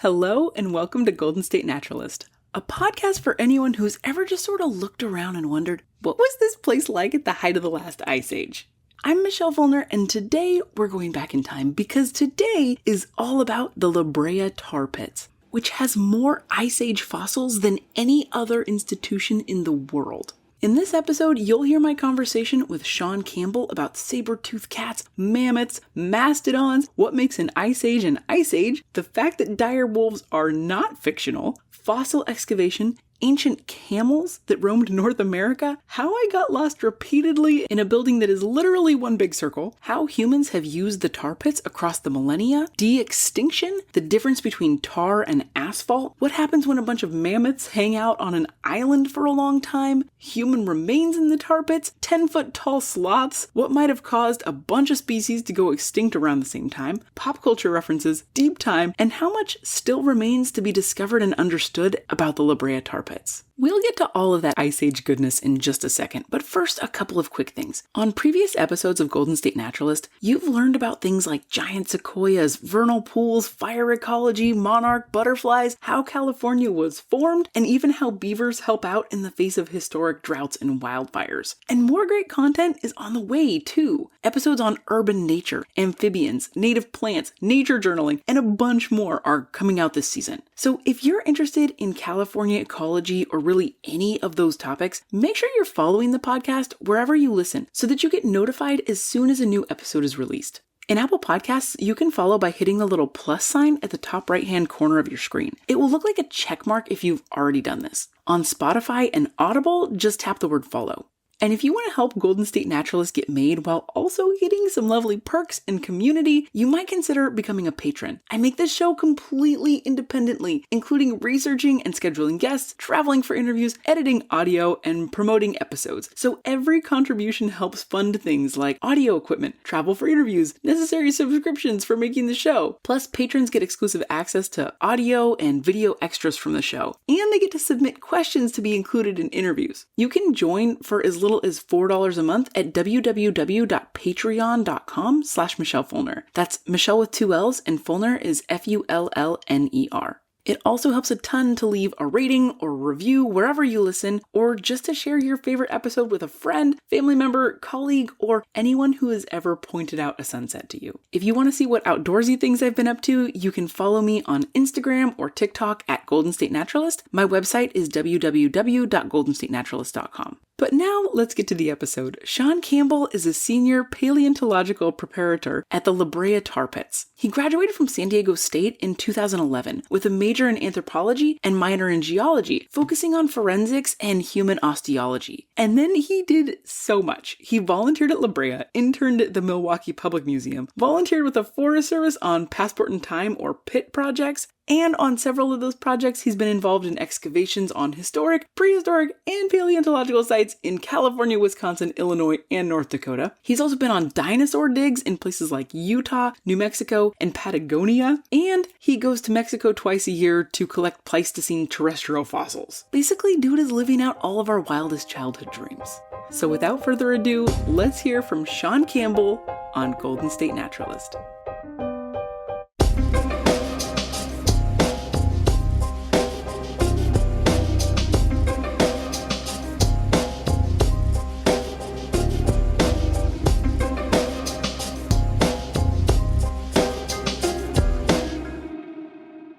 Hello and welcome to Golden State Naturalist, a podcast for anyone who's ever just sort of looked around and wondered, what was this place like at the height of the last ice age? I'm Michelle Fulner, and today we're going back in time because today is all about the Brea Tar Pits, which has more ice age fossils than any other institution in the world. In this episode, you'll hear my conversation with Sean Campbell about saber-toothed cats, mammoths, mastodons, what makes an ice age an ice age, the fact that dire wolves are not fictional, fossil excavation, ancient camels that roamed North America, how I got lost repeatedly in a building that is literally one big circle, how humans have used the tar pits across the millennia, de-extinction, the difference between tar and asphalt, what happens when a bunch of mammoths hang out on an island for a long time, human remains in the tar pits, 10-foot tall sloths, what might have caused a bunch of species to go extinct around the same time, pop culture references, deep time, and how much still remains to be discovered and understood about the Brea Tar Pits. We'll get to all of that Ice Age goodness in just a second, but first a couple of quick things. On previous episodes of Golden State Naturalist, you've learned about things like giant sequoias, vernal pools, fire ecology, monarch butterflies, how California was formed, and even how beavers help out in the face of historic droughts and wildfires. And more great content is on the way, too. Episodes on urban nature, amphibians, native plants, nature journaling, and a bunch more are coming out this season. So if you're interested in California ecology or really any of those topics, make sure you're following the podcast wherever you listen so that you get notified as soon as a new episode is released. In Apple Podcasts, you can follow by hitting the little plus sign at the top right-hand corner of your screen. It will look like a check mark if you've already done this. On Spotify and Audible, just tap the word follow. And if you want to help Golden State Naturalist get made while also getting some lovely perks and community, you might consider becoming a patron. I make this show completely independently, including researching and scheduling guests, traveling for interviews, editing audio, and promoting episodes. So every contribution helps fund things like audio equipment, travel for interviews, necessary subscriptions for making the show. Plus, patrons get exclusive access to audio and video extras from the show, and they get to submit questions to be included in interviews. You can join for as little as $4 a month at www.patreon.com/Michelle Fulner. That's Michelle with 2 L's and Fulner is Fullner. It also helps a ton to leave a rating or review wherever you listen, or just to share your favorite episode with a friend, family member, colleague, or anyone who has ever pointed out a sunset to you. If you want to see what outdoorsy things I've been up to, you can follow me on Instagram or TikTok at Golden State Naturalist. My website is www.goldenstatenaturalist.com. But now let's get to the episode. Sean Campbell is a senior paleontological preparator at the Brea Tar Pits. He graduated from San Diego State in 2011 with a major in anthropology and minor in geology, focusing on forensics and human osteology. And then he did so much. He volunteered at La Brea, interned at the Milwaukee Public Museum, volunteered with the Forest Service on Passport in Time or PIT projects, and on several of those projects, he's been involved in excavations on historic, prehistoric, and paleontological sites in California, Wisconsin, Illinois, and North Dakota. He's also been on dinosaur digs in places like Utah, New Mexico, and Patagonia. And he goes to Mexico twice a year to collect Pleistocene terrestrial fossils. Basically, dude is living out all of our wildest childhood dreams. So without further ado, let's hear from Sean Campbell on Golden State Naturalist.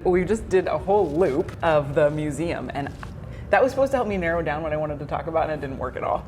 We just did a whole loop of the museum, and that was supposed to help me narrow down what I wanted to talk about, and it didn't work at all.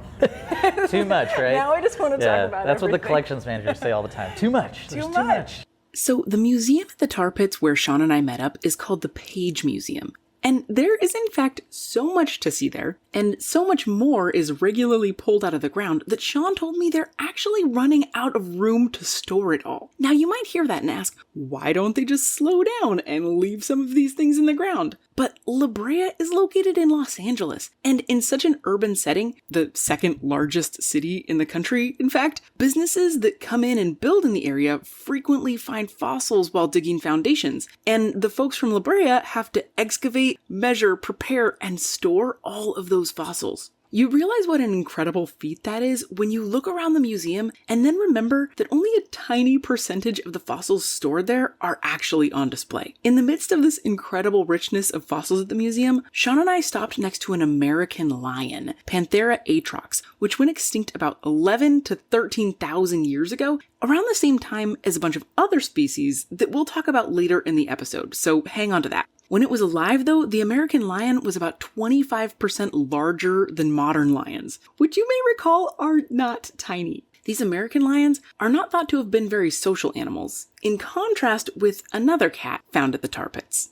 Too much, right? Now I just want to talk about that's everything. What the collections managers say all the time. Too much. Too much. So the museum at the Tar Pits where Sean and I met up is called the Page Museum. And there is in fact so much to see there, and so much more is regularly pulled out of the ground that Sean told me they're actually running out of room to store it all. Now you might hear that and ask, why don't they just slow down and leave some of these things in the ground? But La Brea is located in Los Angeles, and in such an urban setting, the second largest city in the country, in fact, businesses that come in and build in the area frequently find fossils while digging foundations, and the folks from La Brea have to excavate, measure, prepare, and store all of those fossils. You realize what an incredible feat that is when you look around the museum and then remember that only a tiny percentage of the fossils stored there are actually on display. In the midst of this incredible richness of fossils at the museum, Sean and I stopped next to an American lion, Panthera atrox, which went extinct about 11 to 13,000 years ago, around the same time as a bunch of other species that we'll talk about later in the episode, so hang on to that. When it was alive, though, the American lion was about 25% larger than modern lions, which you may recall are not tiny. These American lions are not thought to have been very social animals, in contrast with another cat found at the tar pits.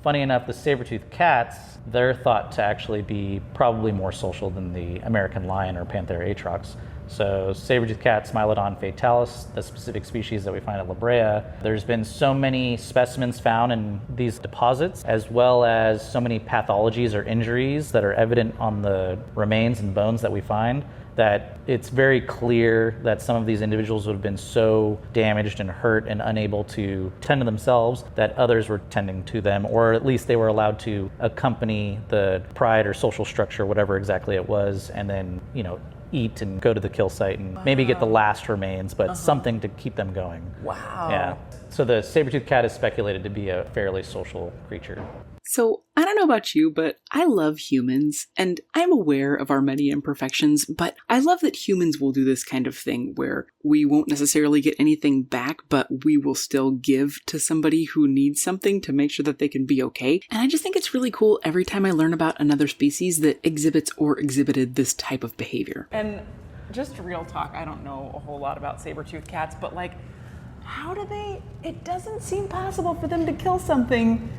Funny enough, the saber-toothed cats, they're thought to actually be probably more social than the American lion or Panthera atrox. So saber-toothed cat, Smilodon fatalis, the specific species that we find at La Brea, there's been so many specimens found in these deposits, as well as so many pathologies or injuries that are evident on the remains and bones that we find, that it's very clear that some of these individuals would have been so damaged and hurt and unable to tend to themselves that others were tending to them, or at least they were allowed to accompany the pride or social structure, whatever exactly it was, and then, eat and go to the kill site and maybe get the last remains, but something to keep them going. Wow. Yeah. So the saber-toothed cat is speculated to be a fairly social creature. So, I don't know about you, but I love humans, and I'm aware of our many imperfections, but I love that humans will do this kind of thing where we won't necessarily get anything back, but we will still give to somebody who needs something to make sure that they can be okay. And I just think it's really cool every time I learn about another species that exhibits or exhibited this type of behavior. And just real talk, I don't know a whole lot about saber-toothed cats, but how do they, it doesn't seem possible for them to kill something.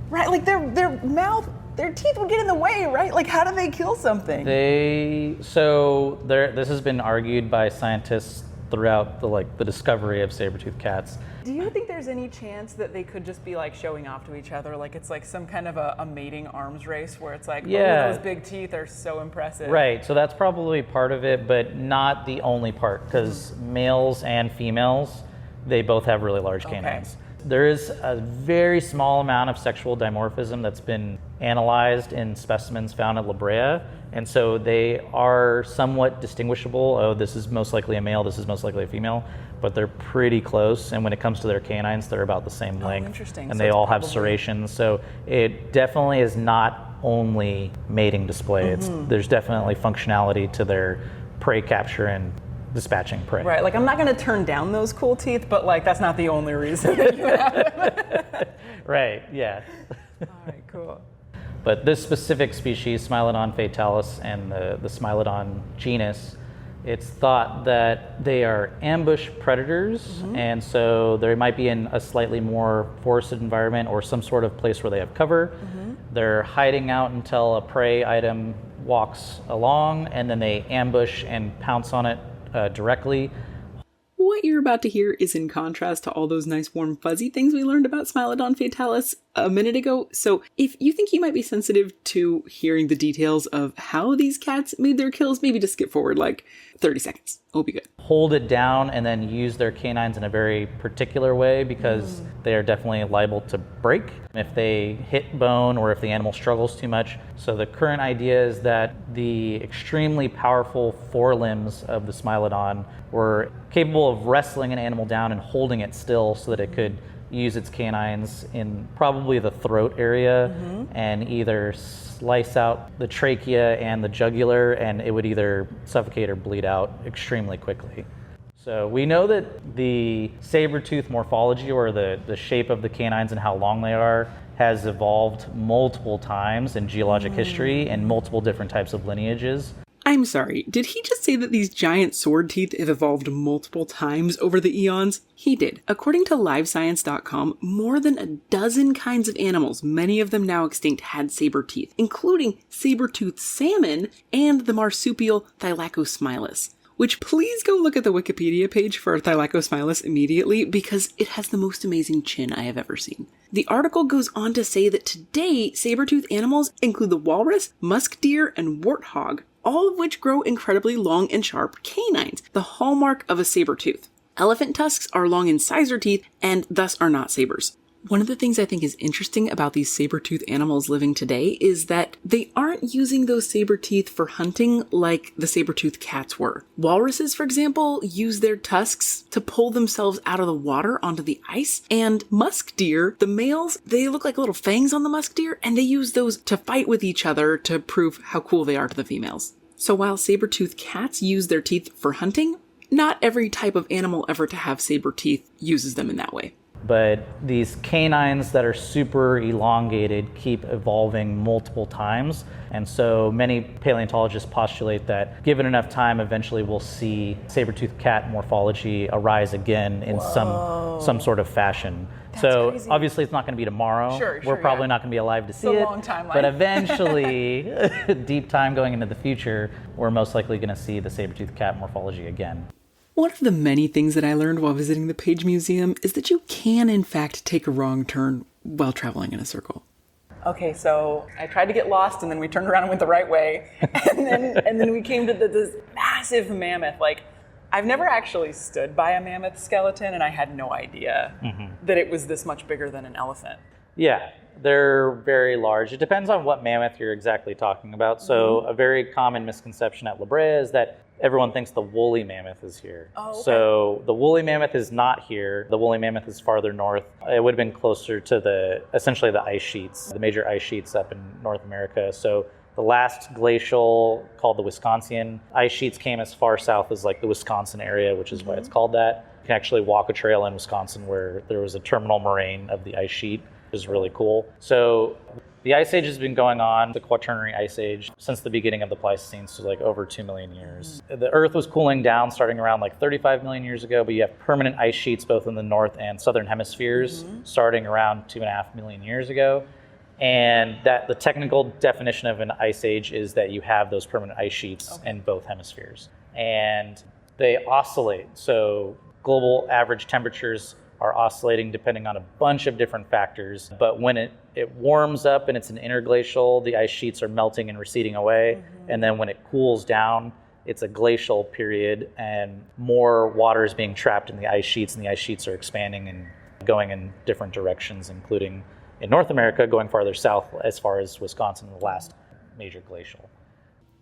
Right, like their mouth, their teeth would get in the way, right? Like, how do they kill something? This has been argued by scientists throughout the discovery of saber-toothed cats. Do you think there's any chance that they could just be showing off to each other? Like it's like some kind of a mating arms race where it's like, yeah, oh, those big teeth are so impressive. Right, so that's probably part of it, but not the only part, because males and females, they both have really large canines. There is a very small amount of sexual dimorphism that's been analyzed in specimens found at La Brea, and so they are somewhat distinguishable. Oh, this is most likely a male, this is most likely a female, but they're pretty close, and when it comes to their canines, they're about the same length. Interesting. And So they it's all have probably- serrations, so it definitely is not only mating display. There's definitely functionality to their prey capture and dispatching prey. Right, I'm not gonna turn down those cool teeth, but that's not the only reason that you have. Right, yeah. All right, cool. But this specific species, Smilodon fatalis, and the Smilodon genus, it's thought that they are ambush predators, and so they might be in a slightly more forested environment or some sort of place where they have cover. They're hiding out until a prey item walks along, and then they ambush and pounce on it directly. What you're about to hear is in contrast to all those nice warm fuzzy things we learned about Smilodon fatalis a minute ago, so if you think you might be sensitive to hearing the details of how these cats made their kills, maybe just skip forward 30 seconds. It'll be good. Hold it down and then use their canines in a very particular way, because they are definitely liable to break if they hit bone or if the animal struggles too much. So the current idea is that the extremely powerful forelimbs of the Smilodon were capable of wrestling an animal down and holding it still so that it could use its canines in probably the throat area and either slice out the trachea and the jugular, and it would either suffocate or bleed out extremely quickly. So we know that the saber-tooth morphology, or the shape of the canines and how long they are, has evolved multiple times in geologic history and multiple different types of lineages. I'm sorry, did he just say that these giant sword teeth have evolved multiple times over the eons? He did. According to livescience.com, more than a dozen kinds of animals, many of them now extinct, had saber teeth, including saber-toothed salmon and the marsupial Thylacosmilus. Which, please go look at the Wikipedia page for Thylacosmilus immediately, because it has the most amazing chin I have ever seen. The article goes on to say that today, saber-toothed animals include the walrus, musk deer, and warthog, all of which grow incredibly long and sharp canines, the hallmark of a saber-tooth. Elephant tusks are long incisor teeth and thus are not sabers. One of the things I think is interesting about these saber-toothed animals living today is that they aren't using those saber teeth for hunting like the saber-toothed cats were. Walruses, for example, use their tusks to pull themselves out of the water onto the ice, and musk deer, the males, they look like little fangs on the musk deer, and they use those to fight with each other to prove how cool they are to the females. So while saber-toothed cats use their teeth for hunting, not every type of animal ever to have saber teeth uses them in that way. But these canines that are super elongated keep evolving multiple times. And so many paleontologists postulate that given enough time, eventually we'll see saber-toothed cat morphology arise again in some sort of fashion. So crazy. Obviously it's not going to be tomorrow. We're probably not going to be alive to see it. It's a long timeline. But eventually, deep time going into the future, we're most likely going to see the saber-toothed cat morphology again. One of the many things that I learned while visiting the Page Museum is that you can, in fact, take a wrong turn while traveling in a circle. Okay, so I tried to get lost, and then we turned around and went the right way, and then we came to this massive mammoth. Like, I've never actually stood by a mammoth skeleton, and I had no idea that it was this much bigger than an elephant. Yeah, they're very large. It depends on what mammoth you're exactly talking about. So a very common misconception at La Brea is that everyone thinks the woolly mammoth is here. Oh, okay. So the woolly mammoth is not here. The woolly mammoth is farther north. It would have been closer to essentially the ice sheets, the major ice sheets up in North America. So the last glacial, called the Wisconsin ice sheets, came as far south as like the Wisconsin area, which is why it's called that. You can actually walk a trail in Wisconsin where there was a terminal moraine of the ice sheet, which is really cool. So the Ice Age has been going on, the Quaternary Ice Age, since the beginning of the Pleistocene, so like over 2 million years. The Earth was cooling down starting around like 35 million years ago, but you have permanent ice sheets both in the north and southern hemispheres starting around 2.5 million years ago. And that the technical definition of an ice age is that you have those permanent ice sheets in both hemispheres. And they oscillate, so global average temperatures are oscillating depending on a bunch of different factors. But when it warms up and it's an interglacial, the ice sheets are melting and receding away. And then when it cools down, it's a glacial period and more water is being trapped in the ice sheets, and the ice sheets are expanding and going in different directions, including in North America, going farther south as far as Wisconsin, the last major glacial.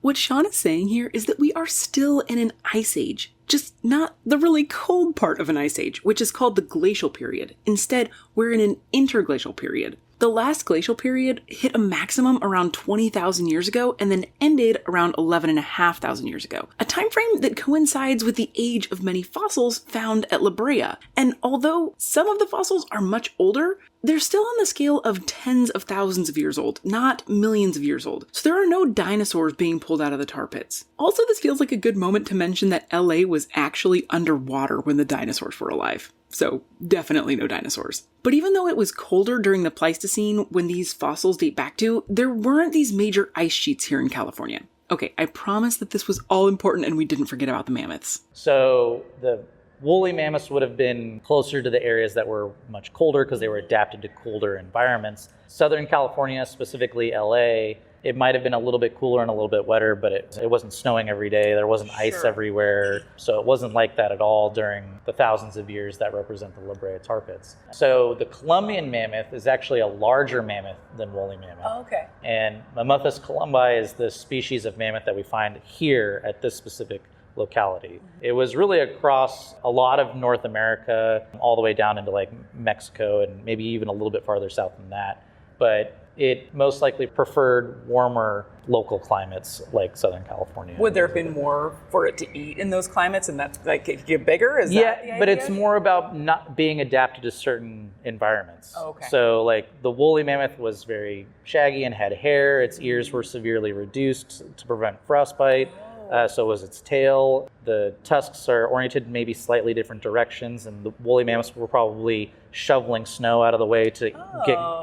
What Sean is saying here is that we are still in an ice age, just not the really cold part of an ice age, which is called the glacial period. Instead, we're in an interglacial period. The last glacial period hit a maximum around 20,000 years ago and then ended around 11,500 years ago, a time frame that coincides with the age of many fossils found at La Brea. And although some of the fossils are much older, they're still on the scale of tens of thousands of years old, not millions of years old. So there are no dinosaurs being pulled out of the tar pits. Also, this feels like a good moment to mention that LA was actually underwater when the dinosaurs were alive. So definitely no dinosaurs. But even though it was colder during the Pleistocene when these fossils date back to, there weren't these major ice sheets here in California. Okay, I promise that this was all important and we didn't forget about the mammoths. So the woolly mammoths would have been closer to the areas that were much colder because they were adapted to colder environments. Southern California, specifically LA, it might have been a little bit cooler and a little bit wetter, but it wasn't snowing every day. There wasn't ice everywhere. So it wasn't like that at all during the thousands of years that represent the La Brea Tar Pits. So the Columbian mammoth is actually a larger mammoth than woolly mammoth. Oh, okay. And Mammuthus columbi is the species of mammoth that we find here at this specific locality. It was really across a lot of North America, all the way down into like Mexico and maybe even a little bit farther south than that. But it most likely preferred warmer local climates like Southern California. Would there have been more for it to eat in those climates, and that's like it get bigger? Is yeah, that the but idea? it's more about not being adapted to certain environments. Oh, okay. So like the woolly mammoth was very shaggy and had hair. Its ears were severely reduced to prevent frostbite. So was its tail. The tusks are oriented in maybe slightly different directions, and the woolly mammoths were probably shoveling snow out of the way to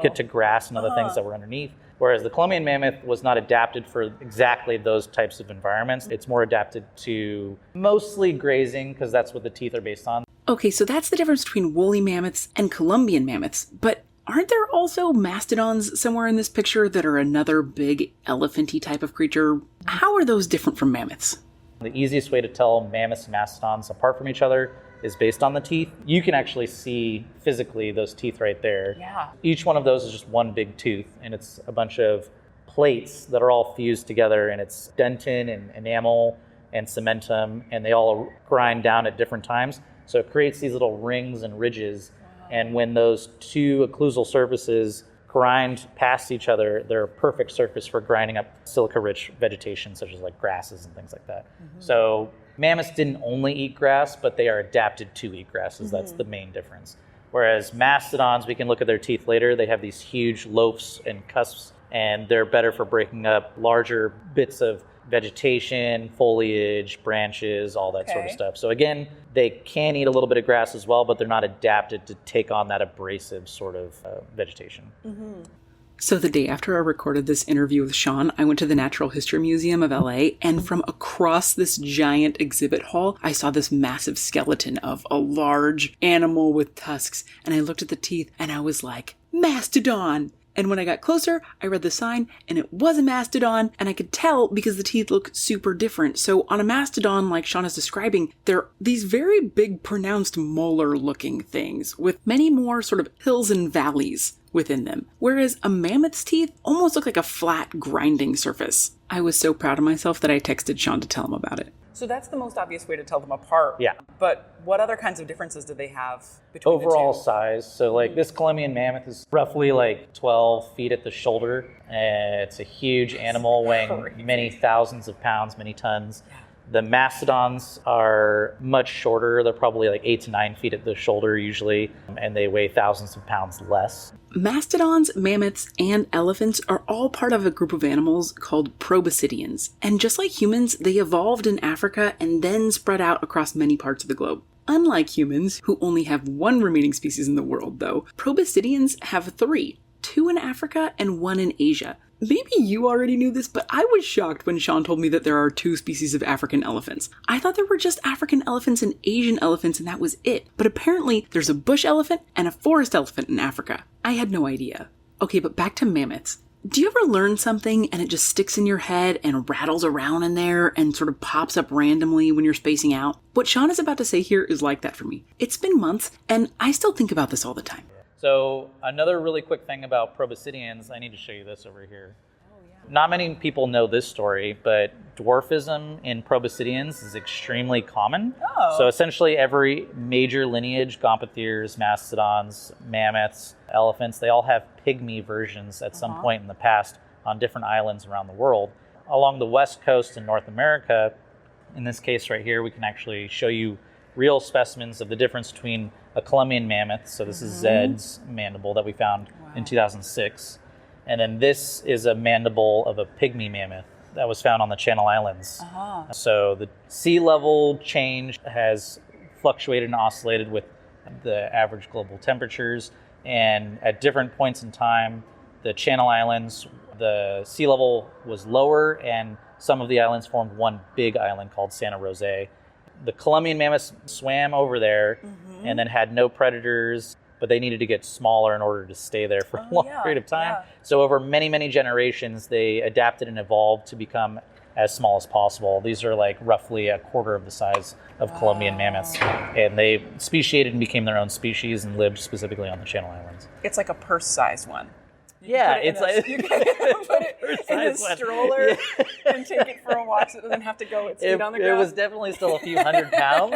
get to grass and other things that were underneath. Whereas the Columbian mammoth was not adapted for exactly those types of environments. It's more adapted to mostly grazing because that's what the teeth are based on. Okay, so that's the difference between woolly mammoths and Columbian mammoths, but aren't there also mastodons somewhere in this picture that are another big elephant-y type of creature? How are those different from mammoths? The easiest way to tell mammoths and mastodons apart from each other is based on the teeth. You can actually see physically those teeth right there. Yeah. Each one of those is just one big tooth, and it's a bunch of plates that are all fused together, and it's dentin and enamel and cementum, and they all grind down at different times. So it creates these little rings and ridges. Wow. And when those two occlusal surfaces grind past each other, they're a perfect surface for grinding up silica-rich vegetation, such as like grasses and things like that. Mm-hmm. So mammoths didn't only eat grass, but they are adapted to eat grasses. Mm-hmm. That's the main difference. Whereas mastodons, we can look at their teeth later, they have these huge lophs and cusps, and they're better for breaking up larger bits of vegetation, foliage, branches, all that sort of stuff. So again, they can eat a little bit of grass as well, but they're not adapted to take on that abrasive sort of vegetation. Mm-hmm. So the day after I recorded this interview with Sean, I went to the Natural History Museum of LA, and from across this giant exhibit hall, I saw this massive skeleton of a large animal with tusks, and I looked at the teeth and I was like, mastodon! And when I got closer, I read the sign, and it was a mastodon, and I could tell because the teeth look super different. So on a mastodon, like Sean is describing, they're these very big, pronounced molar-looking things with many more sort of hills and valleys within them. Whereas a mammoth's teeth almost look like a flat, grinding surface. I was so proud of myself that I texted Sean to tell him about it. So that's the most obvious way to tell them apart. Yeah. But what other kinds of differences do they have between overall the two? size? So like this Columbian mammoth is roughly like 12 feet at the shoulder. It's a huge animal weighing many thousands of pounds, many tons. Yeah. The mastodons are much shorter. They're probably like 8 to 9 feet at the shoulder usually, and they weigh thousands of pounds less. Mastodons, mammoths, and elephants are all part of a group of animals called proboscideans. And just like humans, they evolved in Africa and then spread out across many parts of the globe. Unlike humans, who only have one remaining species in the world, though, proboscideans have 3, 2 in Africa and 1 in Asia. Maybe you already knew this, but I was shocked when Sean told me that there are 2 species of African elephants. I thought there were just African elephants and Asian elephants and that was it. But apparently there's a bush elephant and a forest elephant in Africa. I had no idea. Okay, but back to mammoths. Do you ever learn something and it just sticks in your head and rattles around in there and sort of pops up randomly when you're spacing out? What Sean is about to say here is like that for me. It's been months and I still think about this all the time. So another really quick thing about proboscideans, I need to show you this over here. Oh, yeah. Not many people know this story, but dwarfism in proboscideans is extremely common. Oh. So essentially every major lineage, gomphotheres, mastodons, mammoths, elephants, they all have pygmy versions at some point in the past on different islands around the world. Along the west coast in North America, in this case right here, we can actually show you real specimens of the difference between a Columbian mammoth, so this is Zed's mandible that we found in 2006, and then this is a mandible of a pygmy mammoth that was found on the Channel Islands. So the sea level change has fluctuated and oscillated with the average global temperatures, and at different points in time, the Channel Islands, the sea level was lower, and some of the islands formed one big island called Santa Rosa. The Columbian mammoths swam over there and then had no predators, but they needed to get smaller in order to stay there for a long period of time. Yeah. So over many, many generations, they adapted and evolved to become as small as possible. These are like roughly a quarter of the size of Columbian mammoths. And they speciated and became their own species and lived specifically on the Channel Islands. It's like a purse-sized one. It's like you can put it in a stroller and take it for a walk so it doesn't have to go its feet on the ground. It was definitely still a few hundred pounds.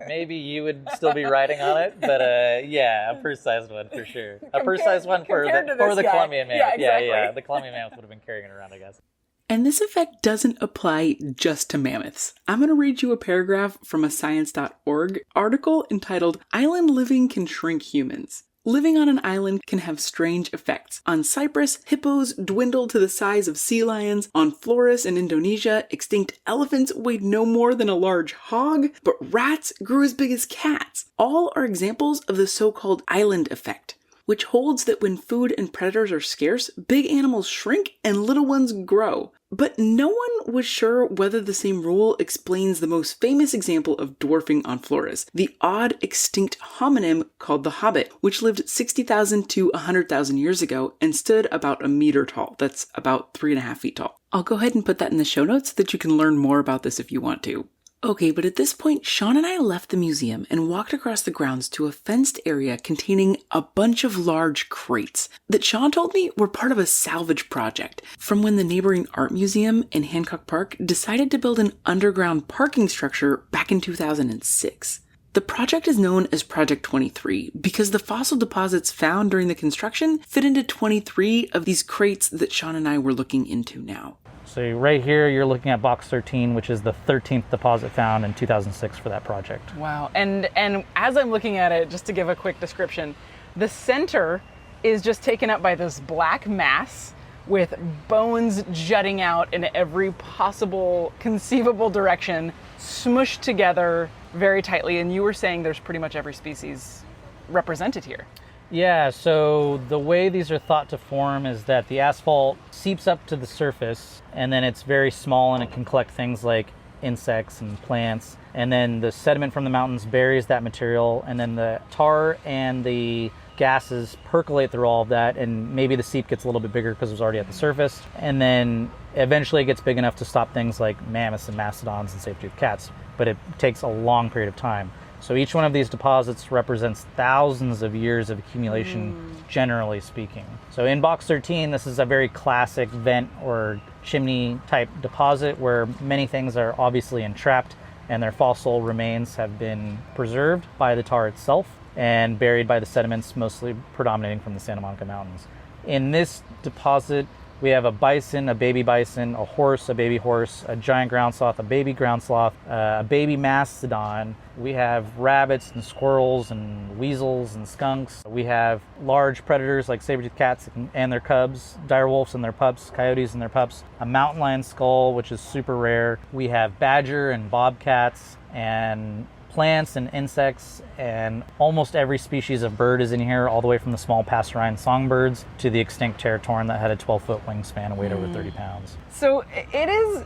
Maybe you would still be riding on it, but a purse-sized one for sure. A purse-sized one for the Columbian mammoth. Yeah, the Columbian mammoth would have been carrying it around, I guess. And this effect doesn't apply just to mammoths. I'm going to read you a paragraph from a science.org article entitled "Island Living Can Shrink Humans." Living on an island can have strange effects. On Cyprus, hippos dwindled to the size of sea lions. On Flores in Indonesia, extinct elephants weighed no more than a large hog, but rats grew as big as cats. All are examples of the so-called island effect, which holds that when food and predators are scarce, big animals shrink and little ones grow. But no one was sure whether the same rule explains the most famous example of dwarfing on Flores, the odd extinct hominin called the hobbit, which lived 60,000 to 100,000 years ago and stood about a meter tall. That's about 3.5 feet tall. I'll go ahead and put that in the show notes so that you can learn more about this if you want to. Okay, but at this point, Sean and I left the museum and walked across the grounds to a fenced area containing a bunch of large crates that Sean told me were part of a salvage project from when the neighboring art museum in Hancock Park decided to build an underground parking structure back in 2006. The project is known as Project 23 because the fossil deposits found during the construction fit into 23 of these crates that Sean and I were looking into now. So right here, you're looking at box 13, which is the 13th deposit found in 2006 for that project. Wow. And as I'm looking at it, just to give a quick description, the center is just taken up by this black mass with bones jutting out in every possible conceivable direction, smushed together very tightly. And you were saying there's pretty much every species represented here. Yeah, so the way these are thought to form is that the asphalt seeps up to the surface, and then it's very small and it can collect things like insects and plants. And then the sediment from the mountains buries that material, and then the tar and the gases percolate through all of that, and maybe the seep gets a little bit bigger because it was already at the surface. And then eventually it gets big enough to stop things like mammoths and mastodons and saber-toothed cats, but it takes a long period of time. So each one of these deposits represents thousands of years of accumulation, generally speaking. So in box 13, this is a very classic vent or chimney type deposit where many things are obviously entrapped and their fossil remains have been preserved by the tar itself and buried by the sediments, mostly predominating from the Santa Monica Mountains. In this deposit, we have a bison, a baby bison, a horse, a baby horse, a giant ground sloth, a baby ground sloth, a baby mastodon. We have rabbits and squirrels and weasels and skunks. We have large predators like saber-toothed cats and their cubs, dire wolves and their pups, coyotes and their pups, a mountain lion skull, which is super rare. We have badger and bobcats and plants and insects, and almost every species of bird is in here, all the way from the small passerine songbirds to the extinct teratorn that had a 12-foot wingspan and weighed over 30 pounds. So it is,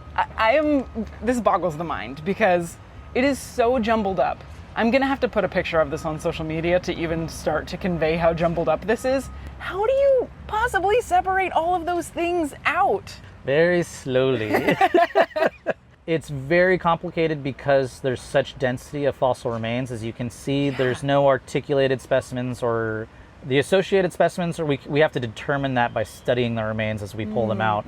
this boggles the mind because it is so jumbled up. I'm gonna have to put a picture of this on social media to even start to convey how jumbled up this is. How do you possibly separate all of those things out? Very slowly. It's very complicated because there's such density of fossil remains. As you can see, there's no articulated specimens or the associated specimens, or we have to determine that by studying the remains as we pull them out.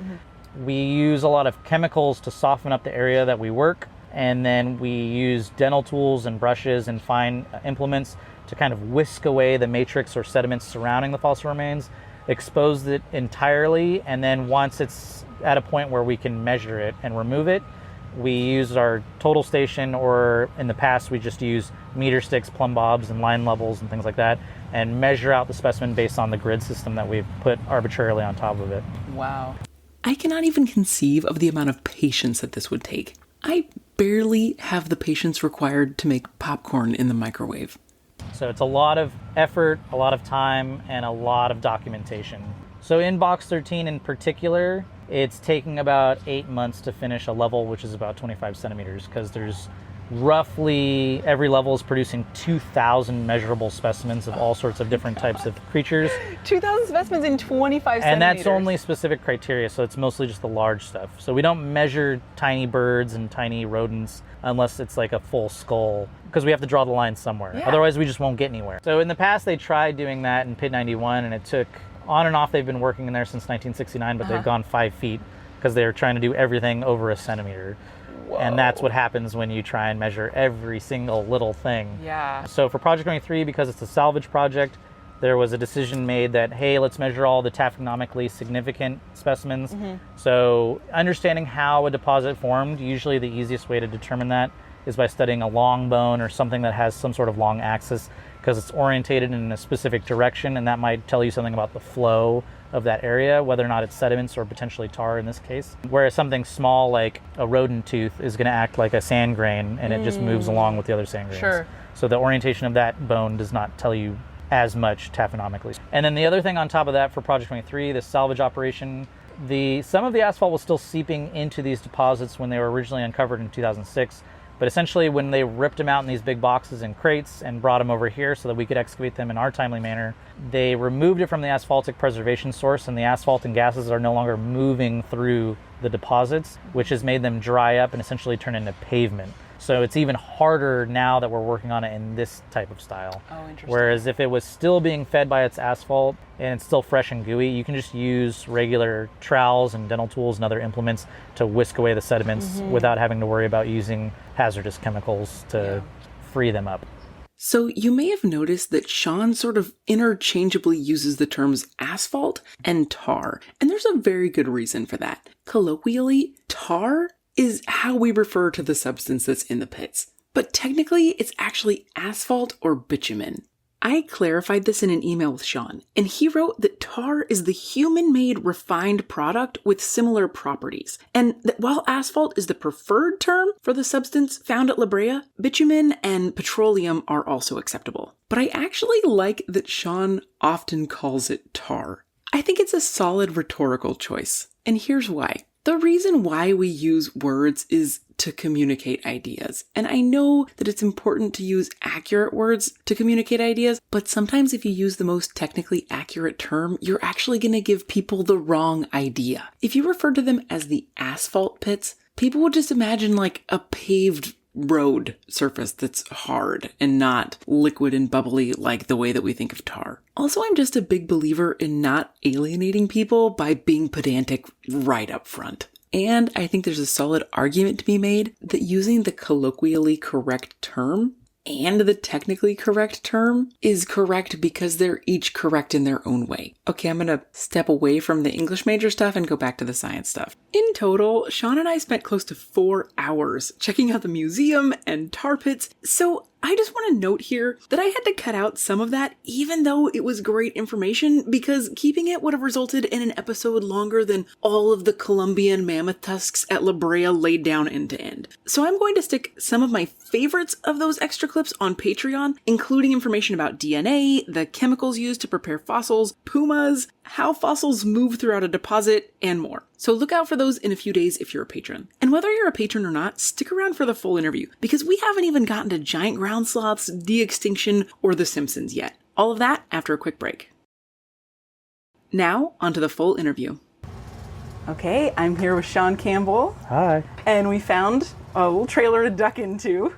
We use a lot of chemicals to soften up the area that we work, and then we use dental tools and brushes and fine implements to kind of whisk away the matrix or sediments surrounding the fossil remains, expose it entirely, and then once it's at a point where we can measure it and remove it, we use our total station, or in the past we just use meter sticks, plumb bobs, and line levels and things like that, and measure out the specimen based on the grid system that we've put arbitrarily on top of it. Wow. I cannot even conceive of the amount of patience that this would take. I barely have the patience required to make popcorn in the microwave. So it's a lot of effort, a lot of time, and a lot of documentation. So in box 13 in particular, it's taking about 8 months to finish a level, which is about 25 centimeters, because there's roughly every level is producing 2,000 measurable specimens of all sorts of different types of creatures. 2,000 specimens in 25 and centimeters. that's only specific criteria, so it's mostly just the large stuff. So we don't measure tiny birds and tiny rodents unless it's like a full skull, because we have to draw the line somewhere. Yeah. Otherwise we just won't get anywhere. So in the past they tried doing that in Pit 91, and it took on and off. They've been working in there since 1969, but they've gone 5 feet because they were trying to do everything over a centimeter. Whoa. And that's what happens when you try and measure every single little thing. Yeah. So for Project 23, because it's a salvage project, there was a decision made that, hey, let's measure all the taphonomically significant specimens. So understanding how a deposit formed, usually the easiest way to determine that is by studying a long bone or something that has some sort of long axis, because it's orientated in a specific direction, and that might tell you something about the flow of that area, whether or not it's sediments or potentially tar in this case. Whereas something small like a rodent tooth is going to act like a sand grain, and it just moves along with the other sand grains. Sure. So the orientation of that bone does not tell you as much taphonomically. And then the other thing on top of that for Project 23, the salvage operation, some of the asphalt was still seeping into these deposits when they were originally uncovered in 2006. But essentially, when they ripped them out in these big boxes and crates and brought them over here so that we could excavate them in our timely manner, they removed it from the asphaltic preservation source, and the asphalt and gases are no longer moving through the deposits, which has made them dry up and essentially turn into pavement. So it's even harder now that we're working on it in this type of style. Oh, interesting. Whereas if it was still being fed by its asphalt and it's still fresh and gooey, you can just use regular trowels and dental tools and other implements to whisk away the sediments without having to worry about using hazardous chemicals to free them up. So you may have noticed that Sean sort of interchangeably uses the terms asphalt and tar, and there's a very good reason for that. Colloquially, tar is how we refer to the substance that's in the pits, but technically it's actually asphalt or bitumen. I clarified this in an email with Sean, and he wrote that tar is the human-made refined product with similar properties, and that while asphalt is the preferred term for the substance found at La Brea, bitumen and petroleum are also acceptable. But I actually like that Sean often calls it tar. I think it's a solid rhetorical choice, and here's why. The reason why we use words is to communicate ideas. And I know that it's important to use accurate words to communicate ideas, but sometimes if you use the most technically accurate term, you're actually going to give people the wrong idea. If you refer to them as the asphalt pits, people would just imagine like a paved road surface that's hard and not liquid and bubbly like the way that we think of tar. Also, I'm just a big believer in not alienating people by being pedantic right up front. And I think there's a solid argument to be made that using the colloquially correct term and the technically correct term is correct because they're each correct in their own way. Okay, I'm gonna step away from the English major stuff and go back to the science stuff. In total, Sean and I spent close to 4 hours checking out the museum and tar pits, so I just want to note here that I had to cut out some of that, even though it was great information, because keeping it would have resulted in an episode longer than all of the Columbian mammoth tusks at La Brea laid down end to end. So I'm going to stick some of my favorites of those extra clips on Patreon, including information about DNA, the chemicals used to prepare fossils, pumas, how fossils move throughout a deposit, and more. So look out for those in a few days if you're a patron. And whether you're a patron or not, stick around for the full interview, because we haven't even gotten to giant ground sloths, de-extinction, or The Simpsons yet. All of that after a quick break. Now, onto the full interview. Okay, I'm here with Sean Campbell. Hi. And we found a little trailer to duck into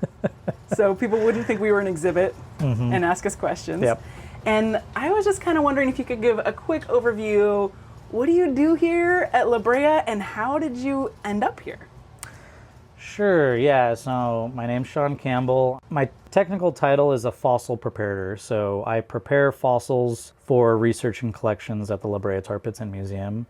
so people wouldn't think we were an exhibit and ask us questions. Yep. And I was just kind of wondering if you could give a quick overview. What do you do here at La Brea, and how did you end up here? Sure, yeah. So my name's Sean Campbell. My technical title is a fossil preparator. So I prepare fossils for research and collections at the La Brea Tar Pits and Museum.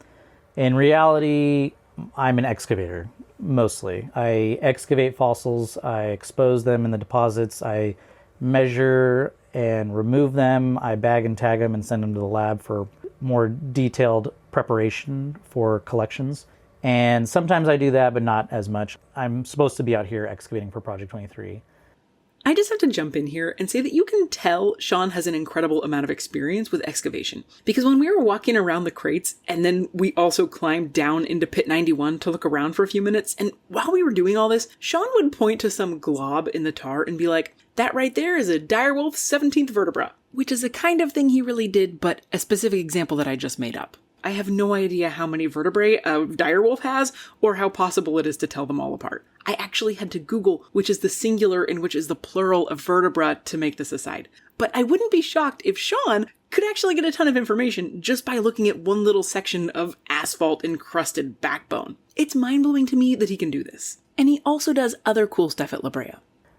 In reality, I'm an excavator, mostly. I excavate fossils, I expose them in the deposits, I measure and remove them, I bag and tag them and send them to the lab for more detailed preparation for collections. And sometimes I do that, but not as much. I'm supposed to be out here excavating for Project 23. I just have to jump in here and say that you can tell Sean has an incredible amount of experience with excavation. Because when we were walking around the crates, and then we also climbed down into Pit 91 to look around for a few minutes, and while we were doing all this, Sean would point to some glob in the tar and be like, "That right there is a direwolf's 17th vertebra," which is a kind of thing he really did, but a specific example that I just made up. I have no idea how many vertebrae a direwolf has, or how possible it is to tell them all apart. I actually had to Google which is the singular and which is the plural of vertebra to make this aside. But I wouldn't be shocked if Sean could actually get a ton of information just by looking at one little section of asphalt-encrusted backbone. It's mind-blowing to me that he can do this. And he also does other cool stuff at La Brea.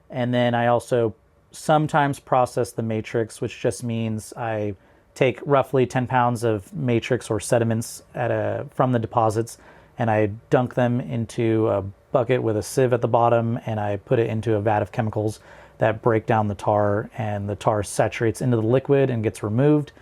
And then I also sometimes process the matrix, which just means I take roughly 10 pounds of matrix or sediments from the deposits, and I dunk them into a bucket with a sieve at the bottom, and I put it into a vat of chemicals that break down the tar, and the tar saturates into the liquid and gets removed.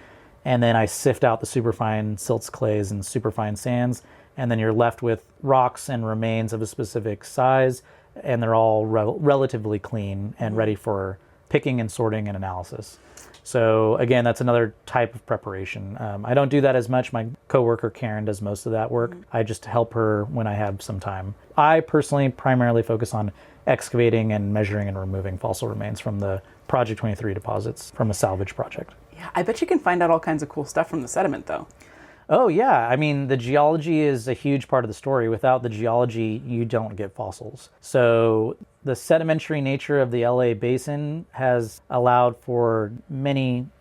And then I sift out the superfine silts, clays, and superfine sands, and then you're left with rocks and remains of a specific size, and they're all relatively clean and ready for picking and sorting and analysis. So again, that's another type of preparation. I don't do that as much. My coworker Karen does most of that work. I just help her when I have some time. I personally primarily focus on excavating and measuring and removing fossil remains from the Project 23 deposits from a salvage project. Yeah, I bet you can find out all kinds of cool stuff from the sediment, though. Oh, yeah. I mean, the geology is a huge part of the story. Without the geology, you don't get fossils. So the sedimentary nature of the LA basin has allowed for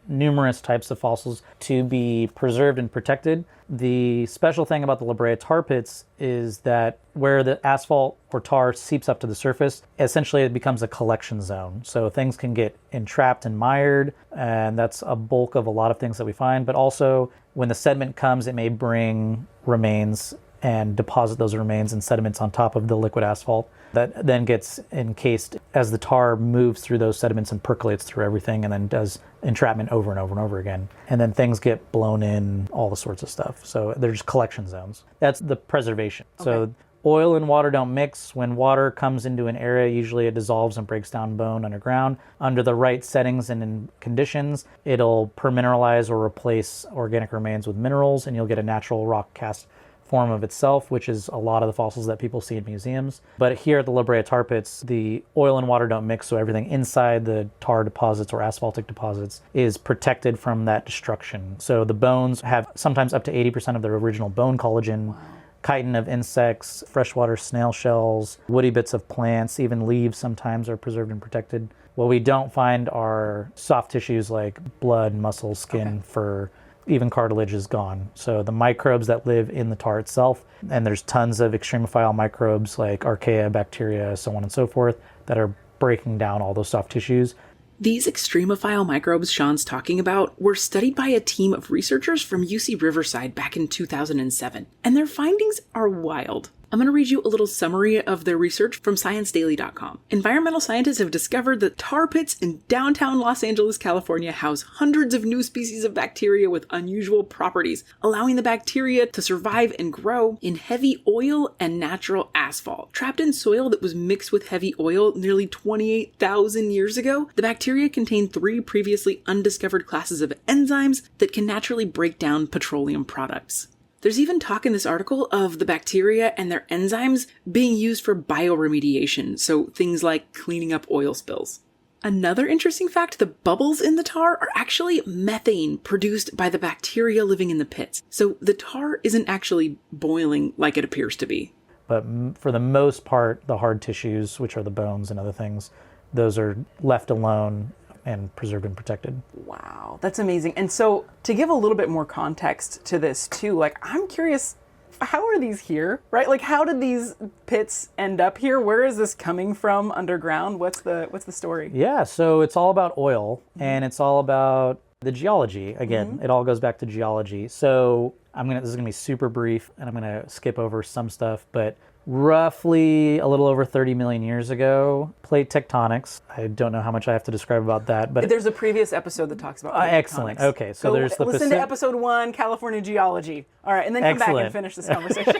numerous types of fossils to be preserved and protected. The special thing about the Brea Tar Pits is that where the asphalt or tar seeps up to the surface, essentially it becomes a collection zone. So things can get entrapped and mired, and that's a bulk of a lot of things that we find. But also, when the sediment comes, it may bring remains and deposit those remains and sediments on top of the liquid asphalt that then gets encased as the tar moves through those sediments and percolates through everything and then does entrapment over and over and over again. And then things get blown in, all the sorts of stuff. So they're just collection zones. That's the preservation. Okay. So oil and water don't mix. When water comes into an area, usually it dissolves and breaks down bone underground. Under the right settings and in conditions, it'll permineralize or replace organic remains with minerals, and you'll get a natural rock cast form of itself, which is a lot of the fossils that people see in museums. But here at the Brea Tar Pits, the oil and water don't mix, so everything inside the tar deposits or asphaltic deposits is protected from that destruction. So the bones have sometimes up to 80% of their original bone collagen. Wow. Chitin of insects, freshwater snail shells, woody bits of plants, even leaves sometimes are preserved and protected. What we don't find are soft tissues like blood, muscle, skin, fur. Even cartilage is gone. So the microbes that live in the tar itself, and there's tons of extremophile microbes like archaea, bacteria, so on and so forth, that are breaking down all those soft tissues. These extremophile microbes Sean's talking about were studied by a team of researchers from UC Riverside back in 2007, and their findings are wild. I'm going to read you a little summary of their research from ScienceDaily.com. Environmental scientists have discovered that tar pits in downtown Los Angeles, California house hundreds of new species of bacteria with unusual properties, allowing the bacteria to survive and grow in heavy oil and natural asphalt. Trapped in soil that was mixed with heavy oil nearly 28,000 years ago, the bacteria contain 3 previously undiscovered classes of enzymes that can naturally break down petroleum products. There's even talk in this article of the bacteria and their enzymes being used for bioremediation, so things like cleaning up oil spills. Another interesting fact, the bubbles in the tar are actually methane produced by the bacteria living in the pits. So the tar isn't actually boiling like it appears to be. But for the most part, the hard tissues, which are the bones and other things, those are left alone and preserved and protected. Wow, that's amazing. And so to give a little bit more context to this too, like I'm curious, how are these here, right? Like how did these pits end up here? Where is this coming from underground? What's the story? Yeah, so it's all about oil and it's all about the geology. Again, it all goes back to geology. So this is gonna be super brief and I'm gonna skip over some stuff, but roughly a little over 30 million years ago, plate tectonics. I don't know how much I have to describe about that, but there's a previous episode that talks about plate excellent. tectonics. Okay, so there's the listen to episode 1, California geology. All right, and then come back and finish this conversation.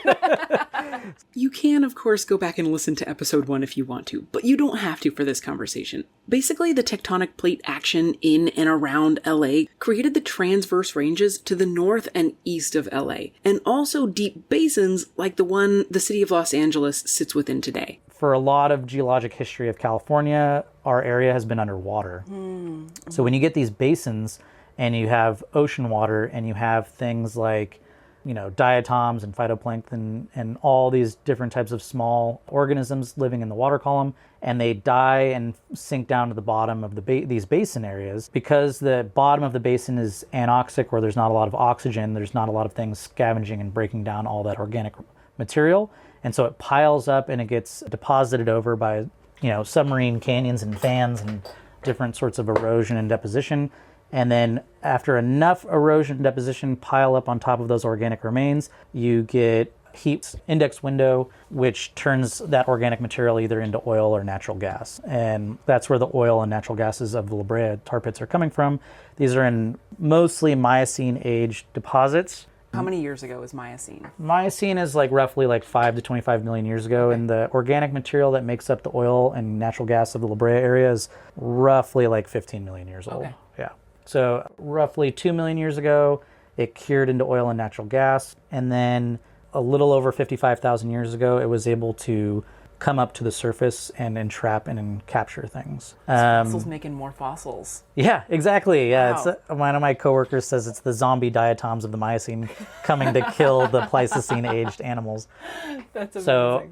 You can, of course, go back and listen to episode 1 if you want to, but you don't have to for this conversation. Basically, the tectonic plate action in and around LA created the transverse ranges to the north and east of LA, and also deep basins like the one the city of Los Angeles sits within today. For a lot of geologic history of California, our area has been underwater. So when you get these basins and you have ocean water and you have things like diatoms and phytoplankton and all these different types of small organisms living in the water column, and they die and sink down to the bottom of these basin areas. Because the bottom of the basin is anoxic, where there's not a lot of oxygen, there's not a lot of things scavenging and breaking down all that organic material, and so it piles up and it gets deposited over by submarine canyons and fans and different sorts of erosion and deposition. And then after enough erosion and deposition pile up on top of those organic remains, you get heat index window, which turns that organic material either into oil or natural gas. And that's where the oil and natural gases of the Brea Tar Pits are coming from. These are in mostly Miocene-age deposits. How many years ago is Miocene? Miocene is roughly 5 to 25 million years ago, and the organic material that makes up the oil and natural gas of the La Brea area is roughly 15 million years old. Yeah. So roughly 2 million years ago, it cured into oil and natural gas, and then a little over 55,000 years ago, it was able to come up to the surface and entrap and capture things. Fossils making more fossils. Yeah, exactly. Yeah, Wow. it's one of my coworkers says it's the zombie diatoms of the Miocene coming to kill the Pleistocene-aged animals. That's amazing. So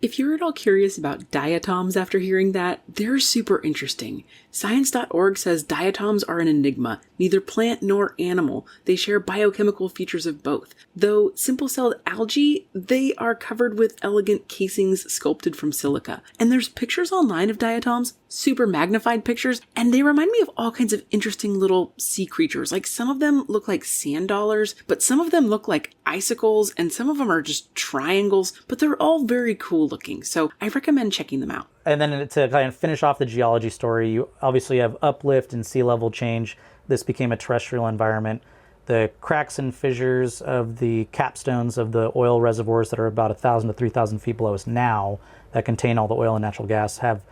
If you're at all curious about diatoms after hearing that, they're super interesting. Science.org says diatoms are an enigma, neither plant nor animal. They share biochemical features of both. Though simple-celled algae, they are covered with elegant casings sculpted from silica. And there's pictures online of diatoms, super magnified pictures, and they remind me of all kinds of interesting little sea creatures. Like some of them look like sand dollars, but some of them look like icicles, and some of them are just triangles, but they're all very cool looking. So I recommend checking them out. And then to kind of finish off the geology story, you obviously have uplift and sea level change. This became a terrestrial environment. The cracks and fissures of the capstones of the oil reservoirs that are about 1,000 to 3,000 feet below us now, that contain all the oil and natural gas, have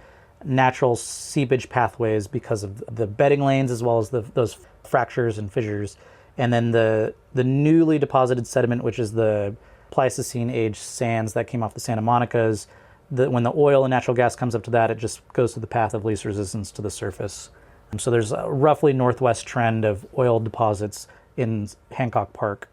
natural seepage pathways because of the bedding lanes as well as those fractures and fissures. And then the newly deposited sediment, which is the Pleistocene-aged sands that came off the Santa Monicas, when the oil and natural gas comes up to that, it just goes through the path of least resistance to the surface. So there's a roughly northwest trend of oil deposits in Hancock Park.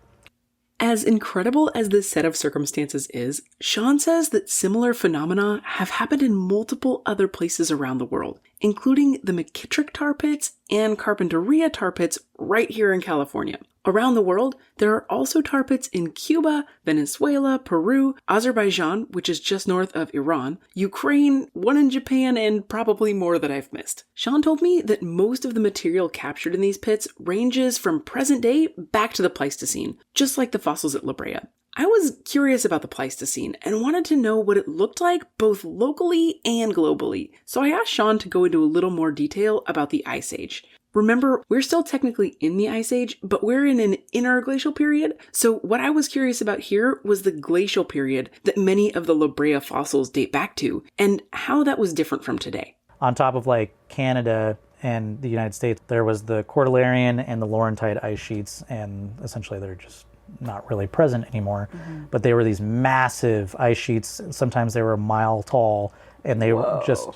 As incredible as this set of circumstances is, Sean says that similar phenomena have happened in multiple other places around the world, including the McKittrick Tar Pits and Carpinteria Tar Pits right here in California. Around the world, there are also tar pits in Cuba, Venezuela, Peru, Azerbaijan, which is just north of Iran, Ukraine, one in Japan, and probably more that I've missed. Sean told me that most of the material captured in these pits ranges from present day back to the Pleistocene, just like the fossils at La Brea. I was curious about the Pleistocene and wanted to know what it looked like both locally and globally, so I asked Sean to go into a little more detail about the Ice Age. Remember, we're still technically in the Ice Age, but we're in an interglacial period. So what I was curious about here was the glacial period that many of the La Brea fossils date back to, and how that was different from today. On top of like Canada and the United States, there was the Cordilleran and the Laurentide ice sheets, and essentially they're just not really present anymore. Mm-hmm. But they were these massive ice sheets. Sometimes they were a mile tall, and they were just...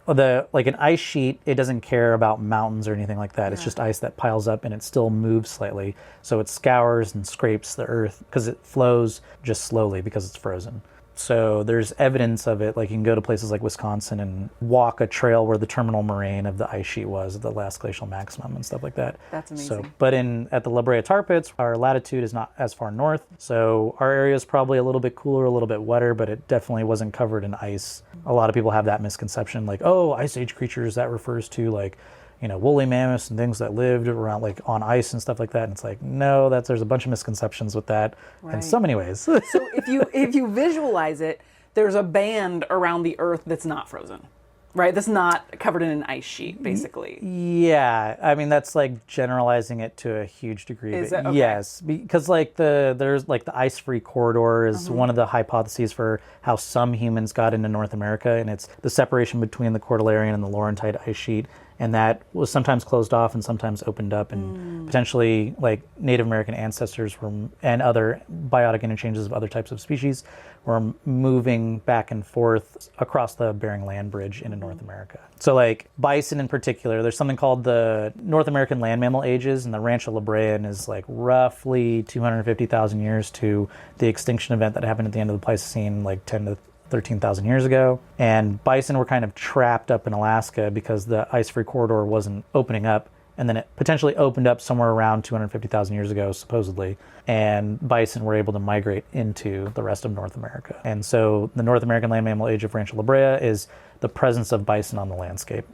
like an ice sheet, it doesn't care about mountains or anything like that. Yeah. It's just ice that piles up and it still moves slightly. So it scours and scrapes the earth because it flows just slowly because it's frozen. So there's evidence of it. Like you can go to places like Wisconsin and walk a trail where the terminal moraine of the ice sheet was at the last glacial maximum and stuff like that. That's amazing. So, but at the La Brea Tar Pits, our latitude is not as far north. So our area is probably a little bit cooler, a little bit wetter, but it definitely wasn't covered in ice. A lot of people have that misconception, like, oh, ice age creatures, that refers to like, woolly mammoths and things that lived around like on ice and stuff like that. And it's like, no, there's a bunch of misconceptions with that in so many ways. So if you visualize it, there's a band around the Earth that's not frozen, right? That's not covered in an ice sheet, basically. Yeah, I mean that's like generalizing it to a huge degree. Is it? Okay. Yes, because like there's like the ice-free corridor is one of the hypotheses for how some humans got into North America, and it's the separation between the Cordilleran and the Laurentide ice sheet. And that was sometimes closed off and sometimes opened up, and potentially like Native American ancestors and other biotic interchanges of other types of species were moving back and forth across the Bering Land Bridge into North America. So like bison in particular, there's something called the North American land mammal ages, and the Rancho La Brea is like roughly 250,000 years to the extinction event that happened at the end of the Pleistocene, like 10 to 13,000 years ago. And bison were kind of trapped up in Alaska because the ice-free corridor wasn't opening up, and then it potentially opened up somewhere around 250,000 years ago, supposedly, and bison were able to migrate into the rest of North America. And so the North American land mammal age of Rancho La Brea is the presence of bison on the landscape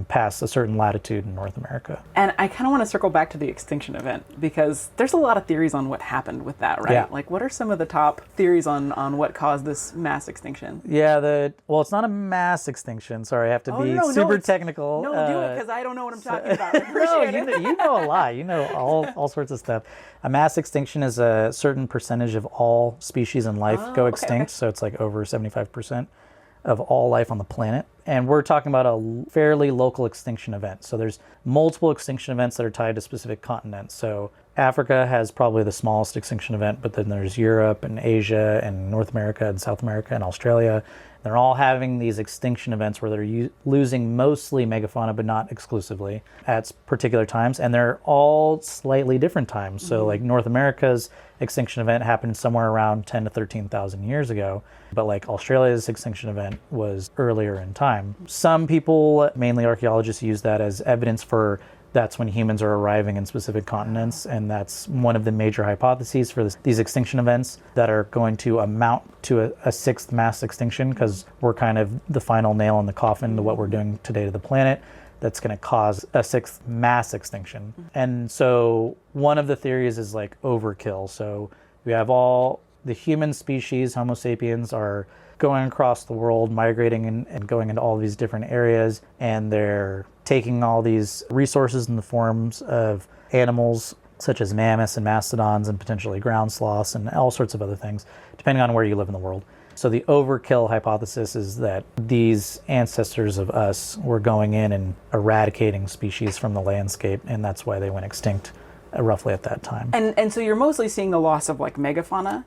past a certain latitude in North America. And I kind of want to circle back to the extinction event, because there's a lot of theories on what happened with that, right? Yeah. Like, what are some of the top theories on what caused this mass extinction? Yeah, well, it's not a mass extinction. Sorry, I have to be super technical. No, do it, because I don't know what I'm talking about. I appreciate it. You know a lot. You know all sorts of stuff. A mass extinction is a certain percentage of all species in life go extinct. So it's like over 75% of all life on the planet. And we're talking about a fairly local extinction event. So there's multiple extinction events that are tied to specific continents. So Africa has probably the smallest extinction event, but then there's Europe and Asia and North America and South America and Australia. They're all having these extinction events where they're losing mostly megafauna, but not exclusively, at particular times. And they're all slightly different times. So like North America's extinction event happened somewhere around 10 to 13,000 years ago. But like Australia's extinction event was earlier in time. Some people, mainly archaeologists, use that as evidence for that's when humans are arriving in specific continents, and that's one of the major hypotheses for these extinction events that are going to amount to a sixth mass extinction, because we're kind of the final nail in the coffin to what we're doing today to the planet. That's going to cause a sixth mass extinction. And so one of the theories is like overkill. So we have all the human species, Homo sapiens, are going across the world, migrating and going into all these different areas, and they're taking all these resources in the forms of animals such as mammoths and mastodons and potentially ground sloths and all sorts of other things, depending on where you live in the world. So the overkill hypothesis is that these ancestors of us were going in and eradicating species from the landscape, and that's why they went extinct roughly at that time. And so you're mostly seeing the loss of like megafauna?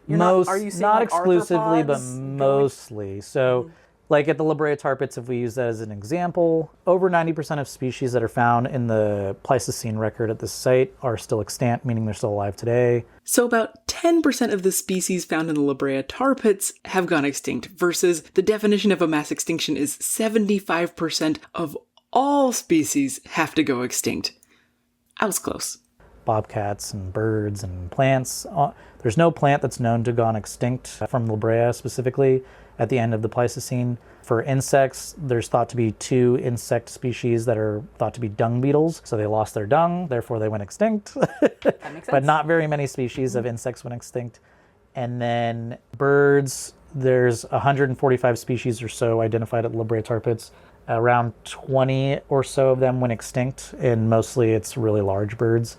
Are you seeing not like exclusively, but mostly. So like at the Brea Tar Pits, if we use that as an example, over 90% of species that are found in the Pleistocene record at this site are still extant, meaning they're still alive today. So about 10% of the species found in the Brea Tar Pits have gone extinct, versus the definition of a mass extinction is 75% of all species have to go extinct. I was close. Bobcats and birds and plants. There's no plant that's known to have gone extinct from La Brea specifically at the end of the Pleistocene. For insects, there's thought to be 2 insect species that are thought to be dung beetles. So they lost their dung, therefore they went extinct. That makes sense. But not very many species of insects went extinct. And then birds, there's 145 species or so identified at La Brea Tar Pits. Around 20 or so of them went extinct, and mostly it's really large birds,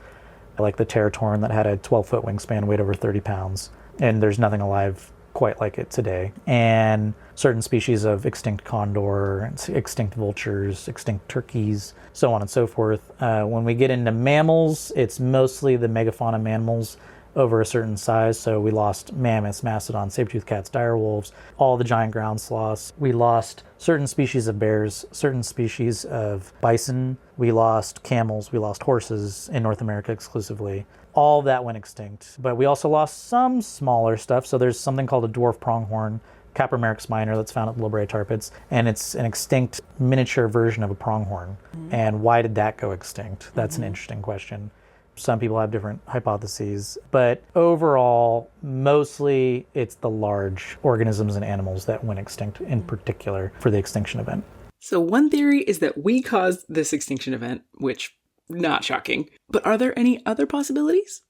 like the Teratorn that had a 12-foot wingspan, weighed over 30 pounds. And there's nothing alive quite like it today. And certain species of extinct condor, extinct vultures, extinct turkeys, so on and so forth. When we get into mammals, it's mostly the megafauna mammals over a certain size. So we lost mammoths, mastodons, saber-toothed cats, dire wolves, all the giant ground sloths. We lost certain species of bears, certain species of bison. We lost camels, we lost horses in North America exclusively. All of that went extinct. But we also lost some smaller stuff. So there's something called a dwarf pronghorn, Capromeryx minor, that's found at the Brea Tar Pits, and it's an extinct miniature version of a pronghorn. And why did that go extinct? That's an interesting question. Some people have different hypotheses, but overall, mostly it's the large organisms and animals that went extinct in particular for the extinction event. So one theory is that we caused this extinction event, which, not shocking. But are there any other possibilities?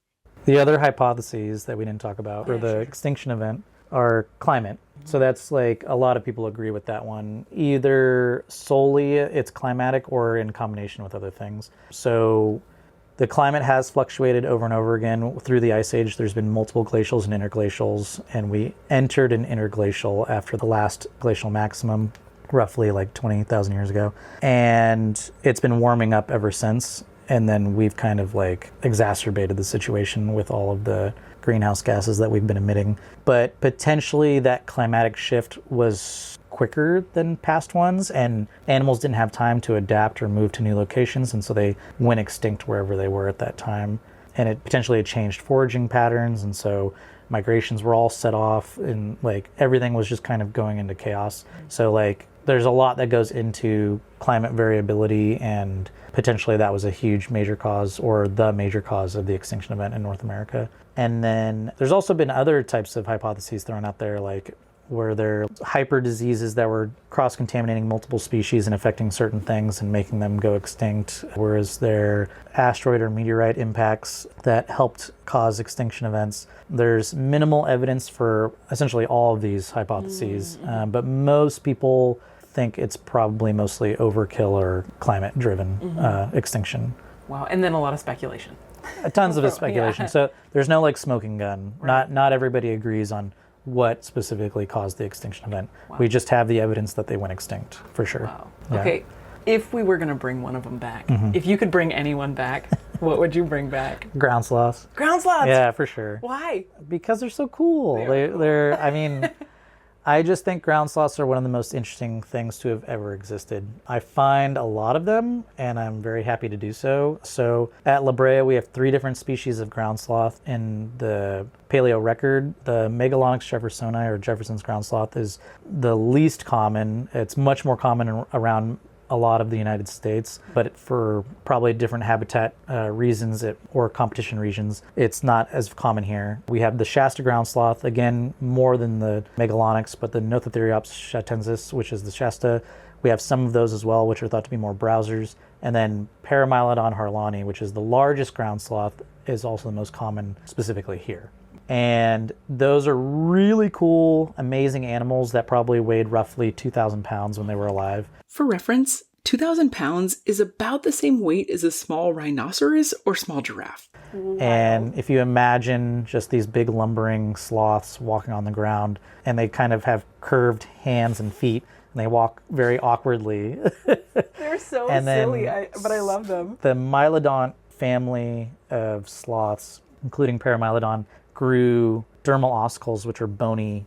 The other hypotheses that we didn't talk about for the extinction event are climate. So that's like, a lot of people agree with that one. Either solely it's climatic or in combination with other things. So the climate has fluctuated over and over again through the Ice Age. There's been multiple glacials and interglacials, and we entered an interglacial after the last glacial maximum, roughly like 20,000 years ago. And it's been warming up ever since. And then we've kind of like exacerbated the situation with all of the greenhouse gases that we've been emitting. But potentially that climatic shift was quicker than past ones, and animals didn't have time to adapt or move to new locations, and so they went extinct wherever they were at that time. And it potentially changed foraging patterns, and so migrations were all set off, and like everything was just kind of going into chaos. So like there's a lot that goes into climate variability, and potentially that was a huge major cause, or the major cause of the extinction event in North America. And then there's also been other types of hypotheses thrown out there, like were there hyper diseases that were cross-contaminating multiple species and affecting certain things and making them go extinct? Whereas there asteroid or meteorite impacts that helped cause extinction events? There's minimal evidence for essentially all of these hypotheses, but most people think it's probably mostly overkill or climate-driven extinction. Wow, and then a lot of speculation. Tons of speculation. Yeah. So there's no like smoking gun. Right. Not everybody agrees on what specifically caused the extinction event. Wow. We just have the evidence that they went extinct, for sure. Wow. Yeah. Okay, if we were going to bring one of them back, if you could bring anyone back, What would you bring back? Ground sloths. Ground sloths. Yeah, for sure. Why? Because they're so cool. They're I mean, I just think ground sloths are one of the most interesting things to have ever existed. I find a lot of them, and I'm very happy to do so. So at La Brea, we have 3 different species of ground sloth in the paleo record. The Megalonyx jeffersoni, or Jefferson's ground sloth, is the least common. It's much more common around a lot of the United States, but for probably different habitat reasons or competition regions, it's not as common here. We have the Shasta ground sloth, again, more than the Megalonyx, but the Nothotheriopsis shatensis, which is the Shasta, we have some of those as well, which are thought to be more browsers. And then Paramylodon harlani, which is the largest ground sloth, is also the most common specifically here. And those are really cool, amazing animals that probably weighed roughly 2,000 pounds when they were alive. For reference, 2,000 pounds is about the same weight as a small rhinoceros or small giraffe. Wow. And if you imagine just these big lumbering sloths walking on the ground, and they kind of have curved hands and feet, and they walk very awkwardly. They're so silly, but I love them. The Mylodont family of sloths, including Paramylodon, grew dermal ossicles, which are bony.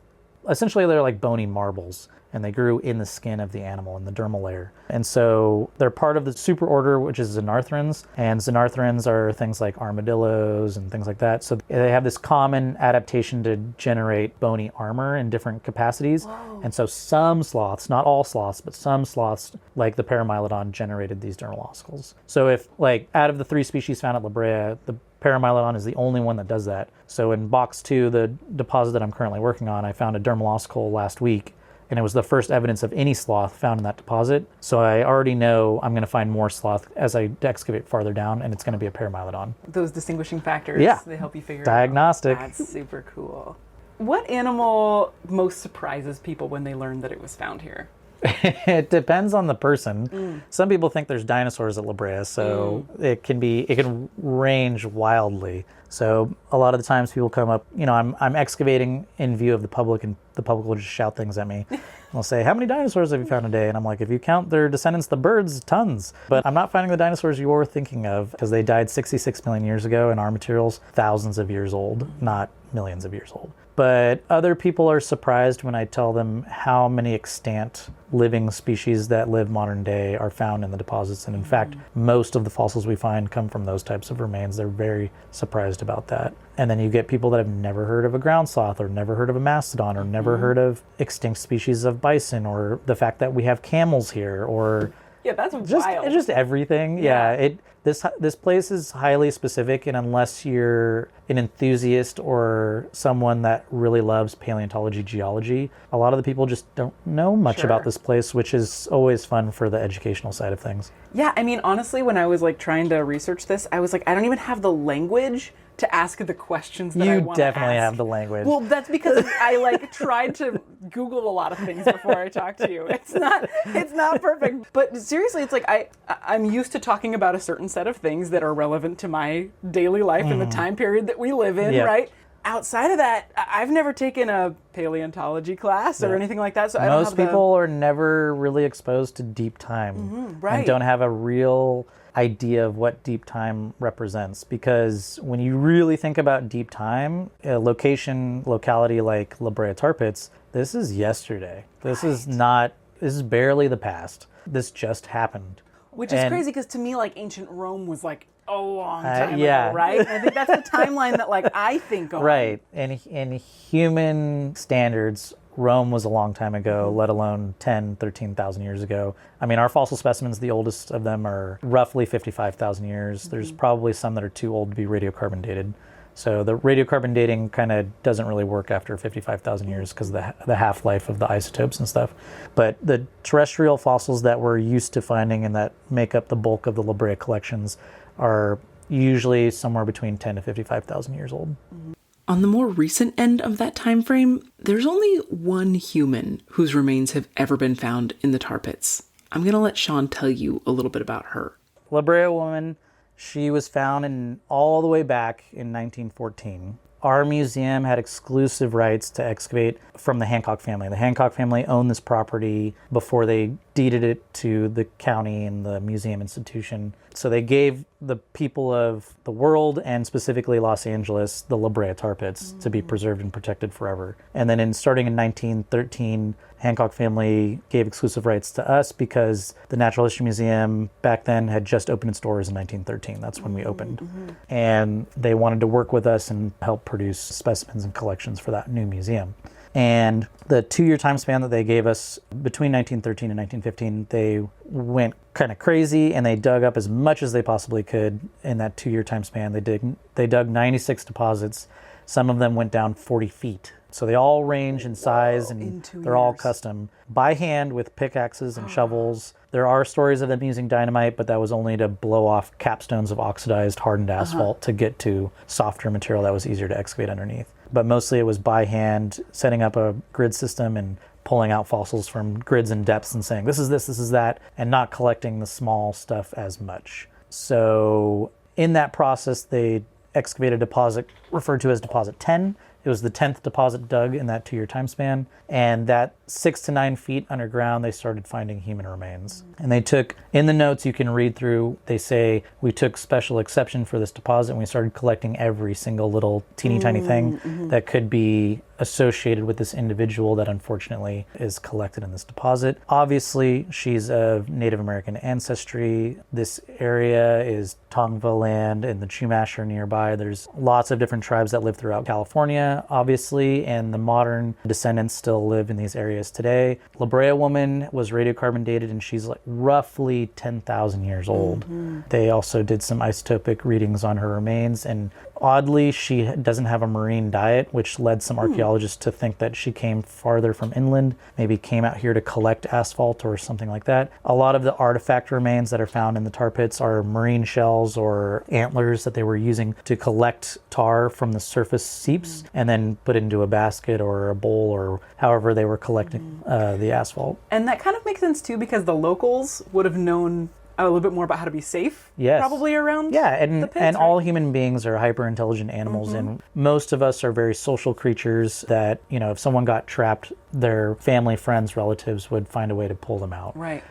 Essentially, they're like bony marbles, and they grew in the skin of the animal, in the dermal layer. And so they're part of the superorder, which is Xenarthrans, and Xenarthrans are things like armadillos and things like that. So they have this common adaptation to generate bony armor in different capacities. Whoa. And so some sloths, not all sloths, but some sloths, like the Paramylodon, generated these dermal ossicles. So if, like, out of the 3 species found at La Brea, the Paramylodon is the only one that does that. So in box 2, the deposit that I'm currently working on, I found a dermal ossicle last week, and it was the first evidence of any sloth found in that deposit. So I already know I'm going to find more sloth as I excavate farther down, and it's going to be a Paramylodon. Those distinguishing factors, yeah. They help you figure Diagnostic. it out. That's super cool. What animal most surprises people when they learn that it was found here? It depends on the person. Some people think there's dinosaurs at La Brea, so it can range wildly. So a lot of the times people come up, I'm excavating in view of the public, and the public will just shout things at me. They'll say, "How many dinosaurs have you found today?" And I'm like, if you count their descendants, the birds, tons. But I'm not finding the dinosaurs you're thinking of, because they died 66 million years ago, and our material's thousands of years old, not millions of years old. But other people are surprised when I tell them how many extant living species that live modern day are found in the deposits. And in fact, most of the fossils we find come from those types of remains. They're very surprised about that. And then you get people that have never heard of a ground sloth, or never heard of a mastodon, or never heard of extinct species of bison, or the fact that we have camels here, or yeah, that's just wild. Just everything. Yeah. This place is highly specific, and unless you're an enthusiast or someone that really loves paleontology, geology, a lot of the people just don't know much about this place, which is always fun for the educational side of things. Yeah, I mean, honestly, when I was trying to research this, I was like, I don't even have the language to ask the questions that I want to ask. You definitely have the language. Well, that's because I tried to Google a lot of things before I talked to you. It's not perfect. But seriously, it's like I'm used to talking about a certain set of things that are relevant to my daily life in the time period that we live in, right? Outside of that, I've never taken a paleontology class or anything like that. So I don't have Most people are never really exposed to deep time, right. and don't have a real idea of what deep time represents, because when you really think about deep time, a locality like La Brea Tar Pits, this is yesterday. This is barely the past. This just happened. Which is crazy, because to me, ancient Rome was a long time ago, right? And I think that's the timeline that I think of. Right. And in human standards, Rome was a long time ago, let alone 10, 13,000 years ago. I mean, our fossil specimens, the oldest of them are roughly 55,000 years. There's probably some that are too old to be radiocarbon dated. So the radiocarbon dating kind of doesn't really work after 55,000 years because of the half-life of the isotopes and stuff. But the terrestrial fossils that we're used to finding and that make up the bulk of the La Brea collections are usually somewhere between 10 to 55,000 years old. On the more recent end of that time frame, there's only one human whose remains have ever been found in the tar pits. I'm going to let Sean tell you a little bit about her. La Brea woman, she was found all the way back in 1914. our museum had exclusive rights to excavate from the Hancock family. The Hancock family owned this property before they deeded it to the county and the museum institution. So they gave the people of the world, and specifically Los Angeles, the Brea Tar Pits to be preserved and protected forever. And then starting in 1913, Hancock family gave exclusive rights to us because the Natural History Museum back then had just opened its doors in 1913. That's when we opened. And they wanted to work with us and help produce specimens and collections for that new museum. And the 2-year time span that they gave us between 1913 and 1915, they went kind of crazy and they dug up as much as they possibly could in that 2-year time span. They dug 96 deposits. Some of them went down 40 feet. So they all range in size, and they're all custom by hand with pickaxes and shovels. There are stories of them using dynamite, but that was only to blow off capstones of oxidized, hardened asphalt to get to softer material that was easier to excavate underneath. But mostly it was by hand, setting up a grid system and pulling out fossils from grids and depths and saying, this is this is that, and not collecting the small stuff as much. So in that process, they excavated a deposit referred to as Deposit 10. It was the 10th deposit dug in that 2-year time span. And that 6 to 9 feet underground, they started finding human remains. And they took, in the notes you can read through, they say, we took special exception for this deposit and we started collecting every single little teeny tiny thing that could be associated with this individual that unfortunately is collected in this deposit. Obviously, she's of Native American ancestry. This area is Tongva land and the Chumash are nearby. There's lots of different tribes that live throughout California, obviously, and the modern descendants still live in these areas today. La Brea woman was radiocarbon dated and she's like roughly 10,000 years old. They also did some isotopic readings on her remains, and oddly, she doesn't have a marine diet, which led some archaeologists to think that she came farther from inland, maybe came out here to collect asphalt or something like that. A lot of the artifact remains that are found in the tar pits are marine shells or antlers that they were using to collect tar from the surface seeps and then put it into a basket or a bowl or however they were collecting the asphalt. And that kind of makes sense too, because the locals would have known a little bit more about how to be safe, probably around the pits, and right? all human beings are hyper intelligent animals, and most of us are very social creatures that, you know, if someone got trapped, their family, friends, relatives would find a way to pull them out. Right.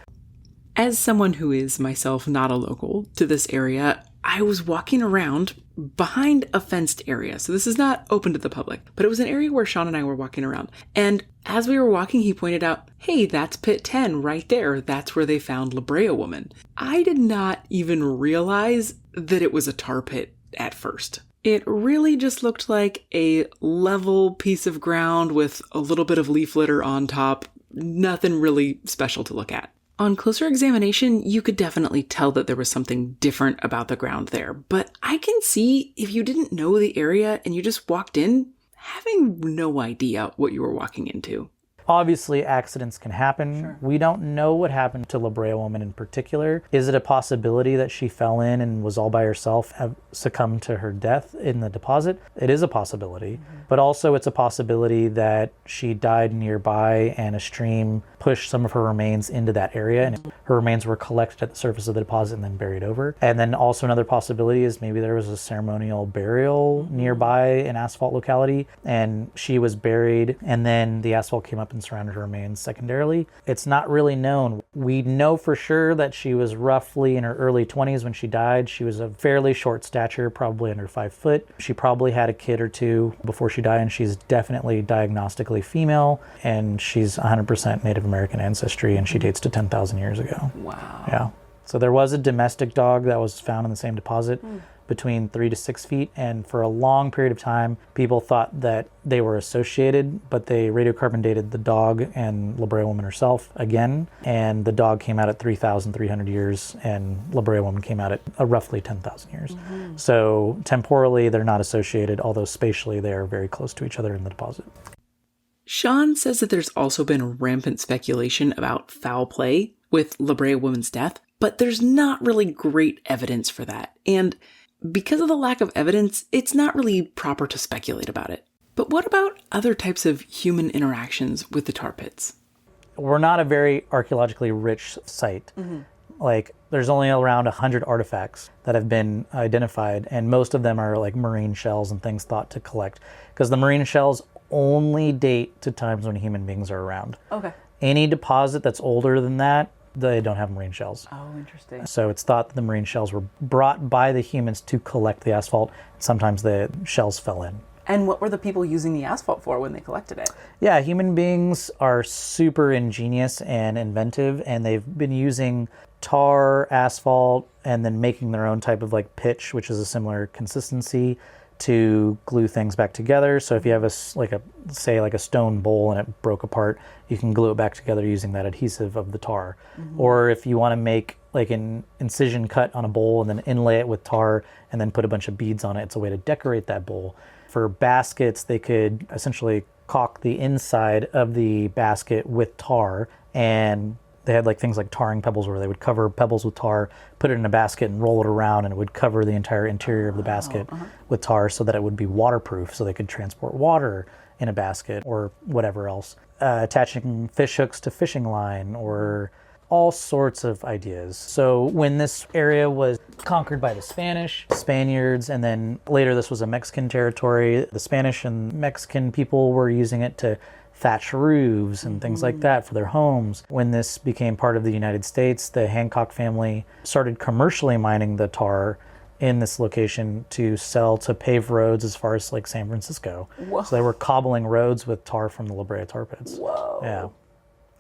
As someone who is myself not a local to this area, I was walking around behind a fenced area. So this is not open to the public, but it was an area where Sean and I were walking around. And as we were walking, he pointed out, hey, that's pit 10 right there. That's where they found La Brea woman. I did not even realize that it was a tar pit at first. It really just looked like a level piece of ground with a little bit of leaf litter on top. Nothing really special to look at. On closer examination, you could definitely tell that there was something different about the ground there, but I can see if you didn't know the area and you just walked in, having no idea what you were walking into. Obviously, accidents can happen. Sure. We don't know what happened to La Brea woman in particular. Is it a possibility that she fell in and was all by herself, have succumbed to her death in the deposit? It is a possibility. But also it's a possibility that she died nearby and a stream pushed some of her remains into that area and her remains were collected at the surface of the deposit and then buried over. And then also another possibility is maybe there was a ceremonial burial nearby an asphalt locality and she was buried and then the asphalt came up and surrounded her remains secondarily. It's not really known. We know for sure that she was roughly in her early 20s when she died. She was a fairly short stature, probably under 5 foot. She probably had a kid or two before she died, and she's definitely diagnostically female, and she's 100% Native American ancestry, and she dates to 10,000 years ago. Wow. Yeah. So there was a domestic dog that was found in the same deposit between 3 to 6 feet, and for a long period of time people thought that they were associated, but they radiocarbon dated the dog and La Brea woman herself again, and the dog came out at 3,300 years and La Brea woman came out at roughly 10,000 years. So temporally they're not associated, although spatially they are very close to each other in the deposit. Sean says that there's also been rampant speculation about foul play with La Brea woman's death, but there's not really great evidence for that. And because of the lack of evidence, it's not really proper to speculate about it. But what about other types of human interactions with the tar pits? We're not a very archaeologically rich site. Like, There's only around 100 artifacts that have been identified, and most of them are like marine shells and things thought to collect, because the marine shells only date to times when human beings are around. Okay. Any deposit that's older than that, they don't have marine shells. Oh, interesting. So it's thought that the marine shells were brought by the humans to collect the asphalt. Sometimes the shells fell in. And what were the people using the asphalt for when they collected it? Yeah, human beings are super ingenious and inventive, and they've been using tar, asphalt, and then making their own type of like pitch, which is a similar consistency, to glue things back together. So if you have a stone bowl and it broke apart, you can glue it back together using that adhesive of the tar. Or if you want to make like an incision cut on a bowl and then inlay it with tar and then put a bunch of beads on it, it's a way to decorate that bowl. For baskets, they could essentially caulk the inside of the basket with tar, and they had like things like tarring pebbles where they would cover pebbles with tar, put it in a basket and roll it around, and it would cover the entire interior of the basket with tar so that it would be waterproof, so they could transport water in a basket or whatever else. Attaching fish hooks to fishing line, or all sorts of ideas. So when this area was conquered by the Spaniards, and then later this was a Mexican territory, the Spanish and Mexican people were using it to thatch roofs and things like that for their homes. When this became part of the United States, the Hancock family started commercially mining the tar in this location to sell to pave roads as far as like San Francisco. Whoa. So they were cobbling roads with tar from the Brea Tar Pits. Whoa. Yeah.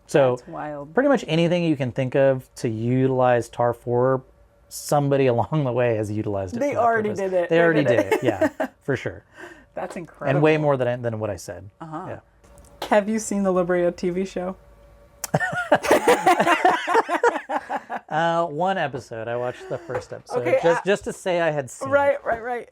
So That's wild. pretty much anything you can think of to utilize tar for, somebody along the way has utilized it. They for that already purpose. did it. They already did it. Yeah, for sure. That's incredible. And way more than what I said. Yeah. Have you seen the La Brea TV show? One episode. I watched the first episode. Okay, just to say I had seen it. Right.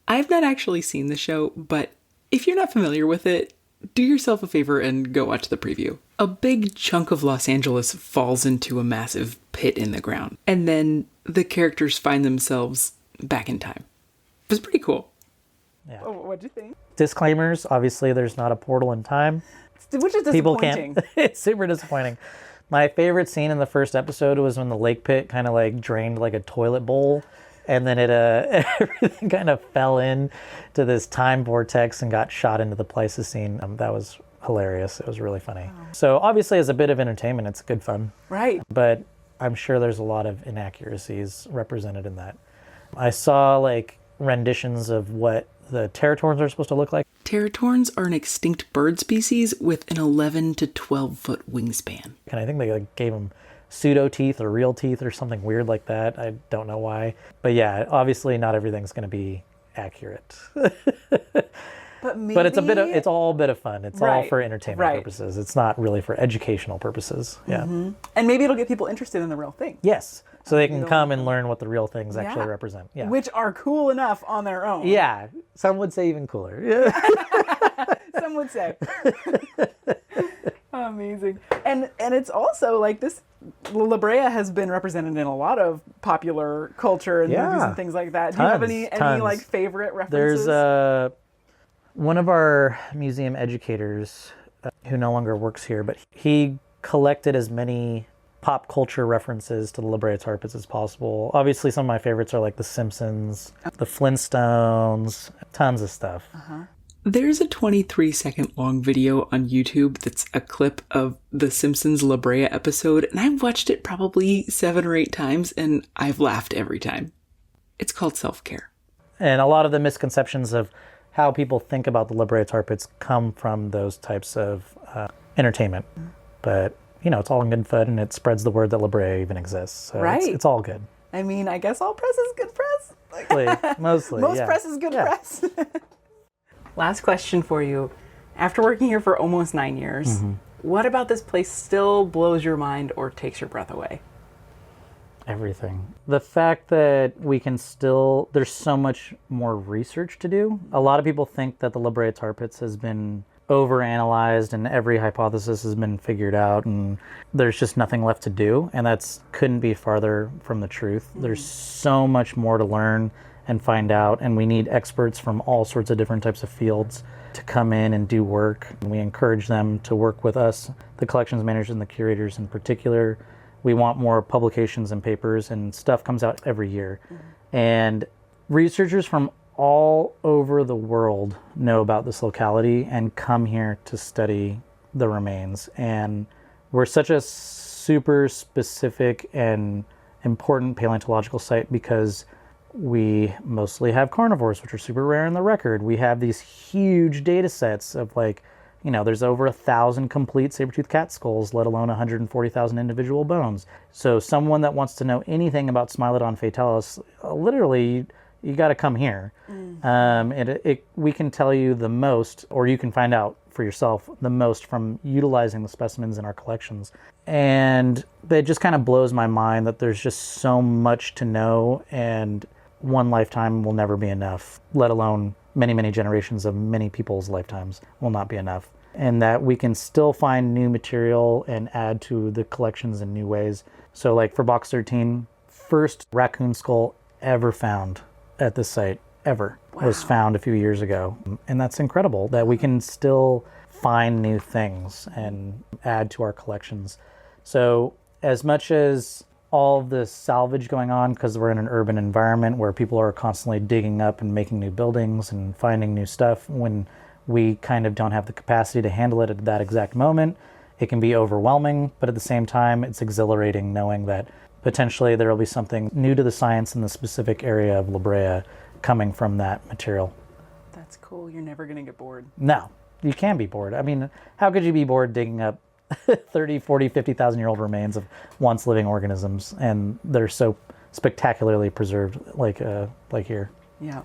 I've not actually seen the show, but if you're not familiar with it, do yourself a favor and go watch the preview. A big chunk of Los Angeles falls into a massive pit in the ground, and then the characters find themselves back in time. It was pretty cool. Yeah. Oh, what'd you think? Disclaimers, obviously there's not a portal in time. Which is disappointing. People can't. It's super disappointing. My favorite scene in the first episode was when the lake pit kind of like drained like a toilet bowl, and then it everything kind of fell in to this time vortex and got shot into the Pleistocene. That was hilarious. It was really funny. Oh. So obviously as a bit of entertainment, it's good fun. Right. But I'm sure there's a lot of inaccuracies represented in that. I saw like renditions of what the teratorns are supposed to look like. Teratorns are an extinct bird species with an 11 to 12 foot wingspan. And I think they like gave them pseudo teeth or real teeth or something weird like that. I don't know why. But yeah, obviously not everything's going to be accurate. But maybe... But it's all a bit of fun. It's all for entertainment Right. purposes. It's not really for educational purposes. Yeah. And maybe it'll get people interested in the real thing. Yes. So they can come and learn what the real things actually represent. Yeah. Which are cool enough on their own. Yeah. Some would say even cooler. Yeah. Some would say. Amazing. And it's also like this, La Brea has been represented in a lot of popular culture and movies and things like that. Do you have any like favorite references? There's one of our museum educators who no longer works here, but he collected as many pop culture references to the La Brea Tar Pits as possible. Obviously, some of my favorites are like The Simpsons, The Flintstones, tons of stuff. There's a 23-second long video on YouTube that's a clip of the Simpsons La Brea episode, and I've watched it probably 7 or 8 times, and I've laughed every time. It's called Self-Care. And a lot of the misconceptions of how people think about the La Brea Tar Pits come from those types of entertainment. But, you know, it's all in good fun, and it spreads the word that La Brea even exists. So it's all good. I mean, I guess all press is good press. Mostly, Most press is good press. Last question for you. After working here for almost 9 years, what about this place still blows your mind or takes your breath away? Everything. The fact that we can still, there's so much more research to do. A lot of people think that the La Brea Tar Pits has been overanalyzed and every hypothesis has been figured out and there's just nothing left to do. And that's couldn't be farther from the truth. There's so much more to learn and find out, and we need experts from all sorts of different types of fields to come in and do work. And we encourage them to work with us, the collections managers and the curators in particular, we want more publications and papers, and stuff comes out every year. And researchers from all over the world know about this locality and come here to study the remains. And we're such a super specific and important paleontological site because we mostly have carnivores, which are super rare in the record. We have these huge data sets of there's over 1,000 complete saber-toothed cat skulls, let alone 140,000 individual bones. So someone that wants to know anything about Smilodon fatalis, literally, you got to come here. We can tell you the most, or you can find out for yourself the most from utilizing the specimens in our collections. And it just kind of blows my mind that there's just so much to know, and one lifetime will never be enough, let alone many, many generations of many people's lifetimes will not be enough. And that we can still find new material and add to the collections in new ways. So like for box 13, first raccoon skull ever found at this site ever was found a few years ago. And that's incredible that we can still find new things and add to our collections. So as much as all of the salvage going on, because we're in an urban environment where people are constantly digging up and making new buildings and finding new stuff, when we kind of don't have the capacity to handle it at that exact moment, it can be overwhelming, but at the same time, it's exhilarating knowing that potentially there will be something new to the science in the specific area of La Brea coming from that material. That's cool. You're never going to get bored. No, you can be bored. I mean, how could you be bored digging up 30, 40, 50,000 year old remains of once living organisms, and they're so spectacularly preserved like here. Yeah.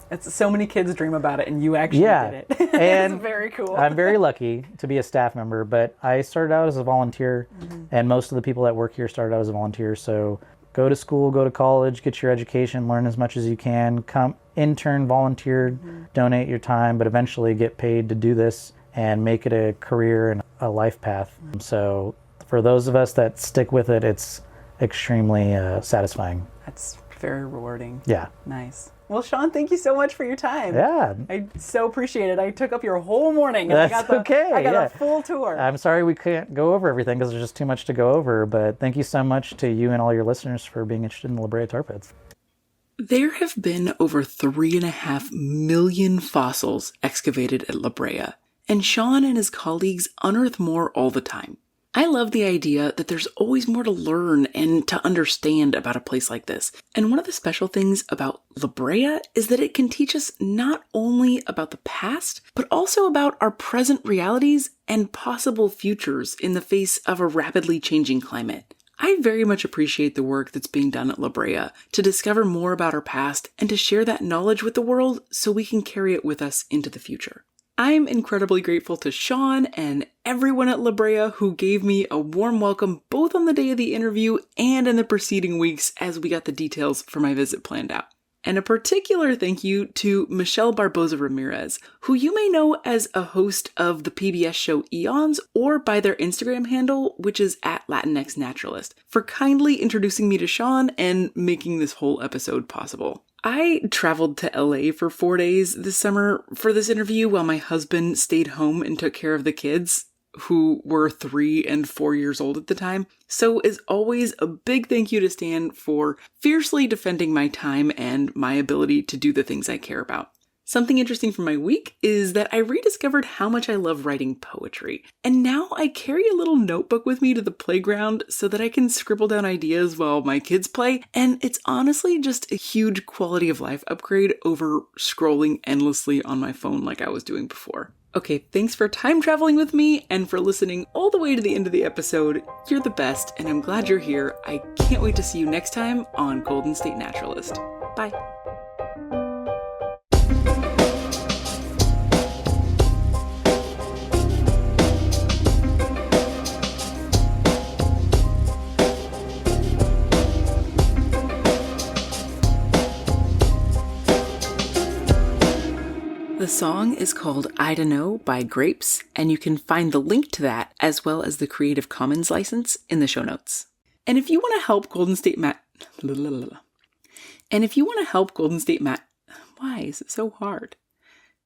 It's so many kids dream about it, and you actually did it. And it's very cool. I'm very lucky to be a staff member, but I started out as a volunteer, and most of the people that work here started out as a volunteer. So go to school, go to college, get your education, learn as much as you can, come intern, volunteer, donate your time, but eventually get paid to do this and make it a career and a life path. So for those of us that stick with it, it's extremely satisfying. That's very rewarding. Yeah. Nice. Well, Sean, thank you so much for your time. Yeah. I so appreciate it. I took up your whole morning. That's I got okay. I got a full tour. I'm sorry we can't go over everything because there's just too much to go over, but thank you so much to you and all your listeners for being interested in the Brea Tar Pits. There have been over 3.5 million fossils excavated at La Brea, and Sean and his colleagues unearth more all the time. I love the idea that there's always more to learn and to understand about a place like this. And one of the special things about La Brea is that it can teach us not only about the past, but also about our present realities and possible futures in the face of a rapidly changing climate. I very much appreciate the work that's being done at La Brea to discover more about our past and to share that knowledge with the world so we can carry it with us into the future. I'm incredibly grateful to Sean and everyone at La Brea who gave me a warm welcome both on the day of the interview and in the preceding weeks as we got the details for my visit planned out. And a particular thank you to Michelle Barboza Ramirez, who you may know as a host of the PBS show Eons or by their Instagram handle, which is @Latinx Naturalist, for kindly introducing me to Sean and making this whole episode possible. I traveled to LA for 4 days this summer for this interview while my husband stayed home and took care of the kids, who were 3 and 4 years old at the time. So as always, a big thank you to Stan for fiercely defending my time and my ability to do the things I care about. Something interesting from my week is that I rediscovered how much I love writing poetry. And now I carry a little notebook with me to the playground so that I can scribble down ideas while my kids play. And it's honestly just a huge quality of life upgrade over scrolling endlessly on my phone like I was doing before. Okay, thanks for time traveling with me and for listening all the way to the end of the episode. You're the best, and I'm glad you're here. I can't wait to see you next time on Golden State Naturalist. Bye. The song is called I Dunno by Grapes, and you can find the link to that as well as the Creative Commons license in the show notes. And if you want to help Golden State why is it so hard?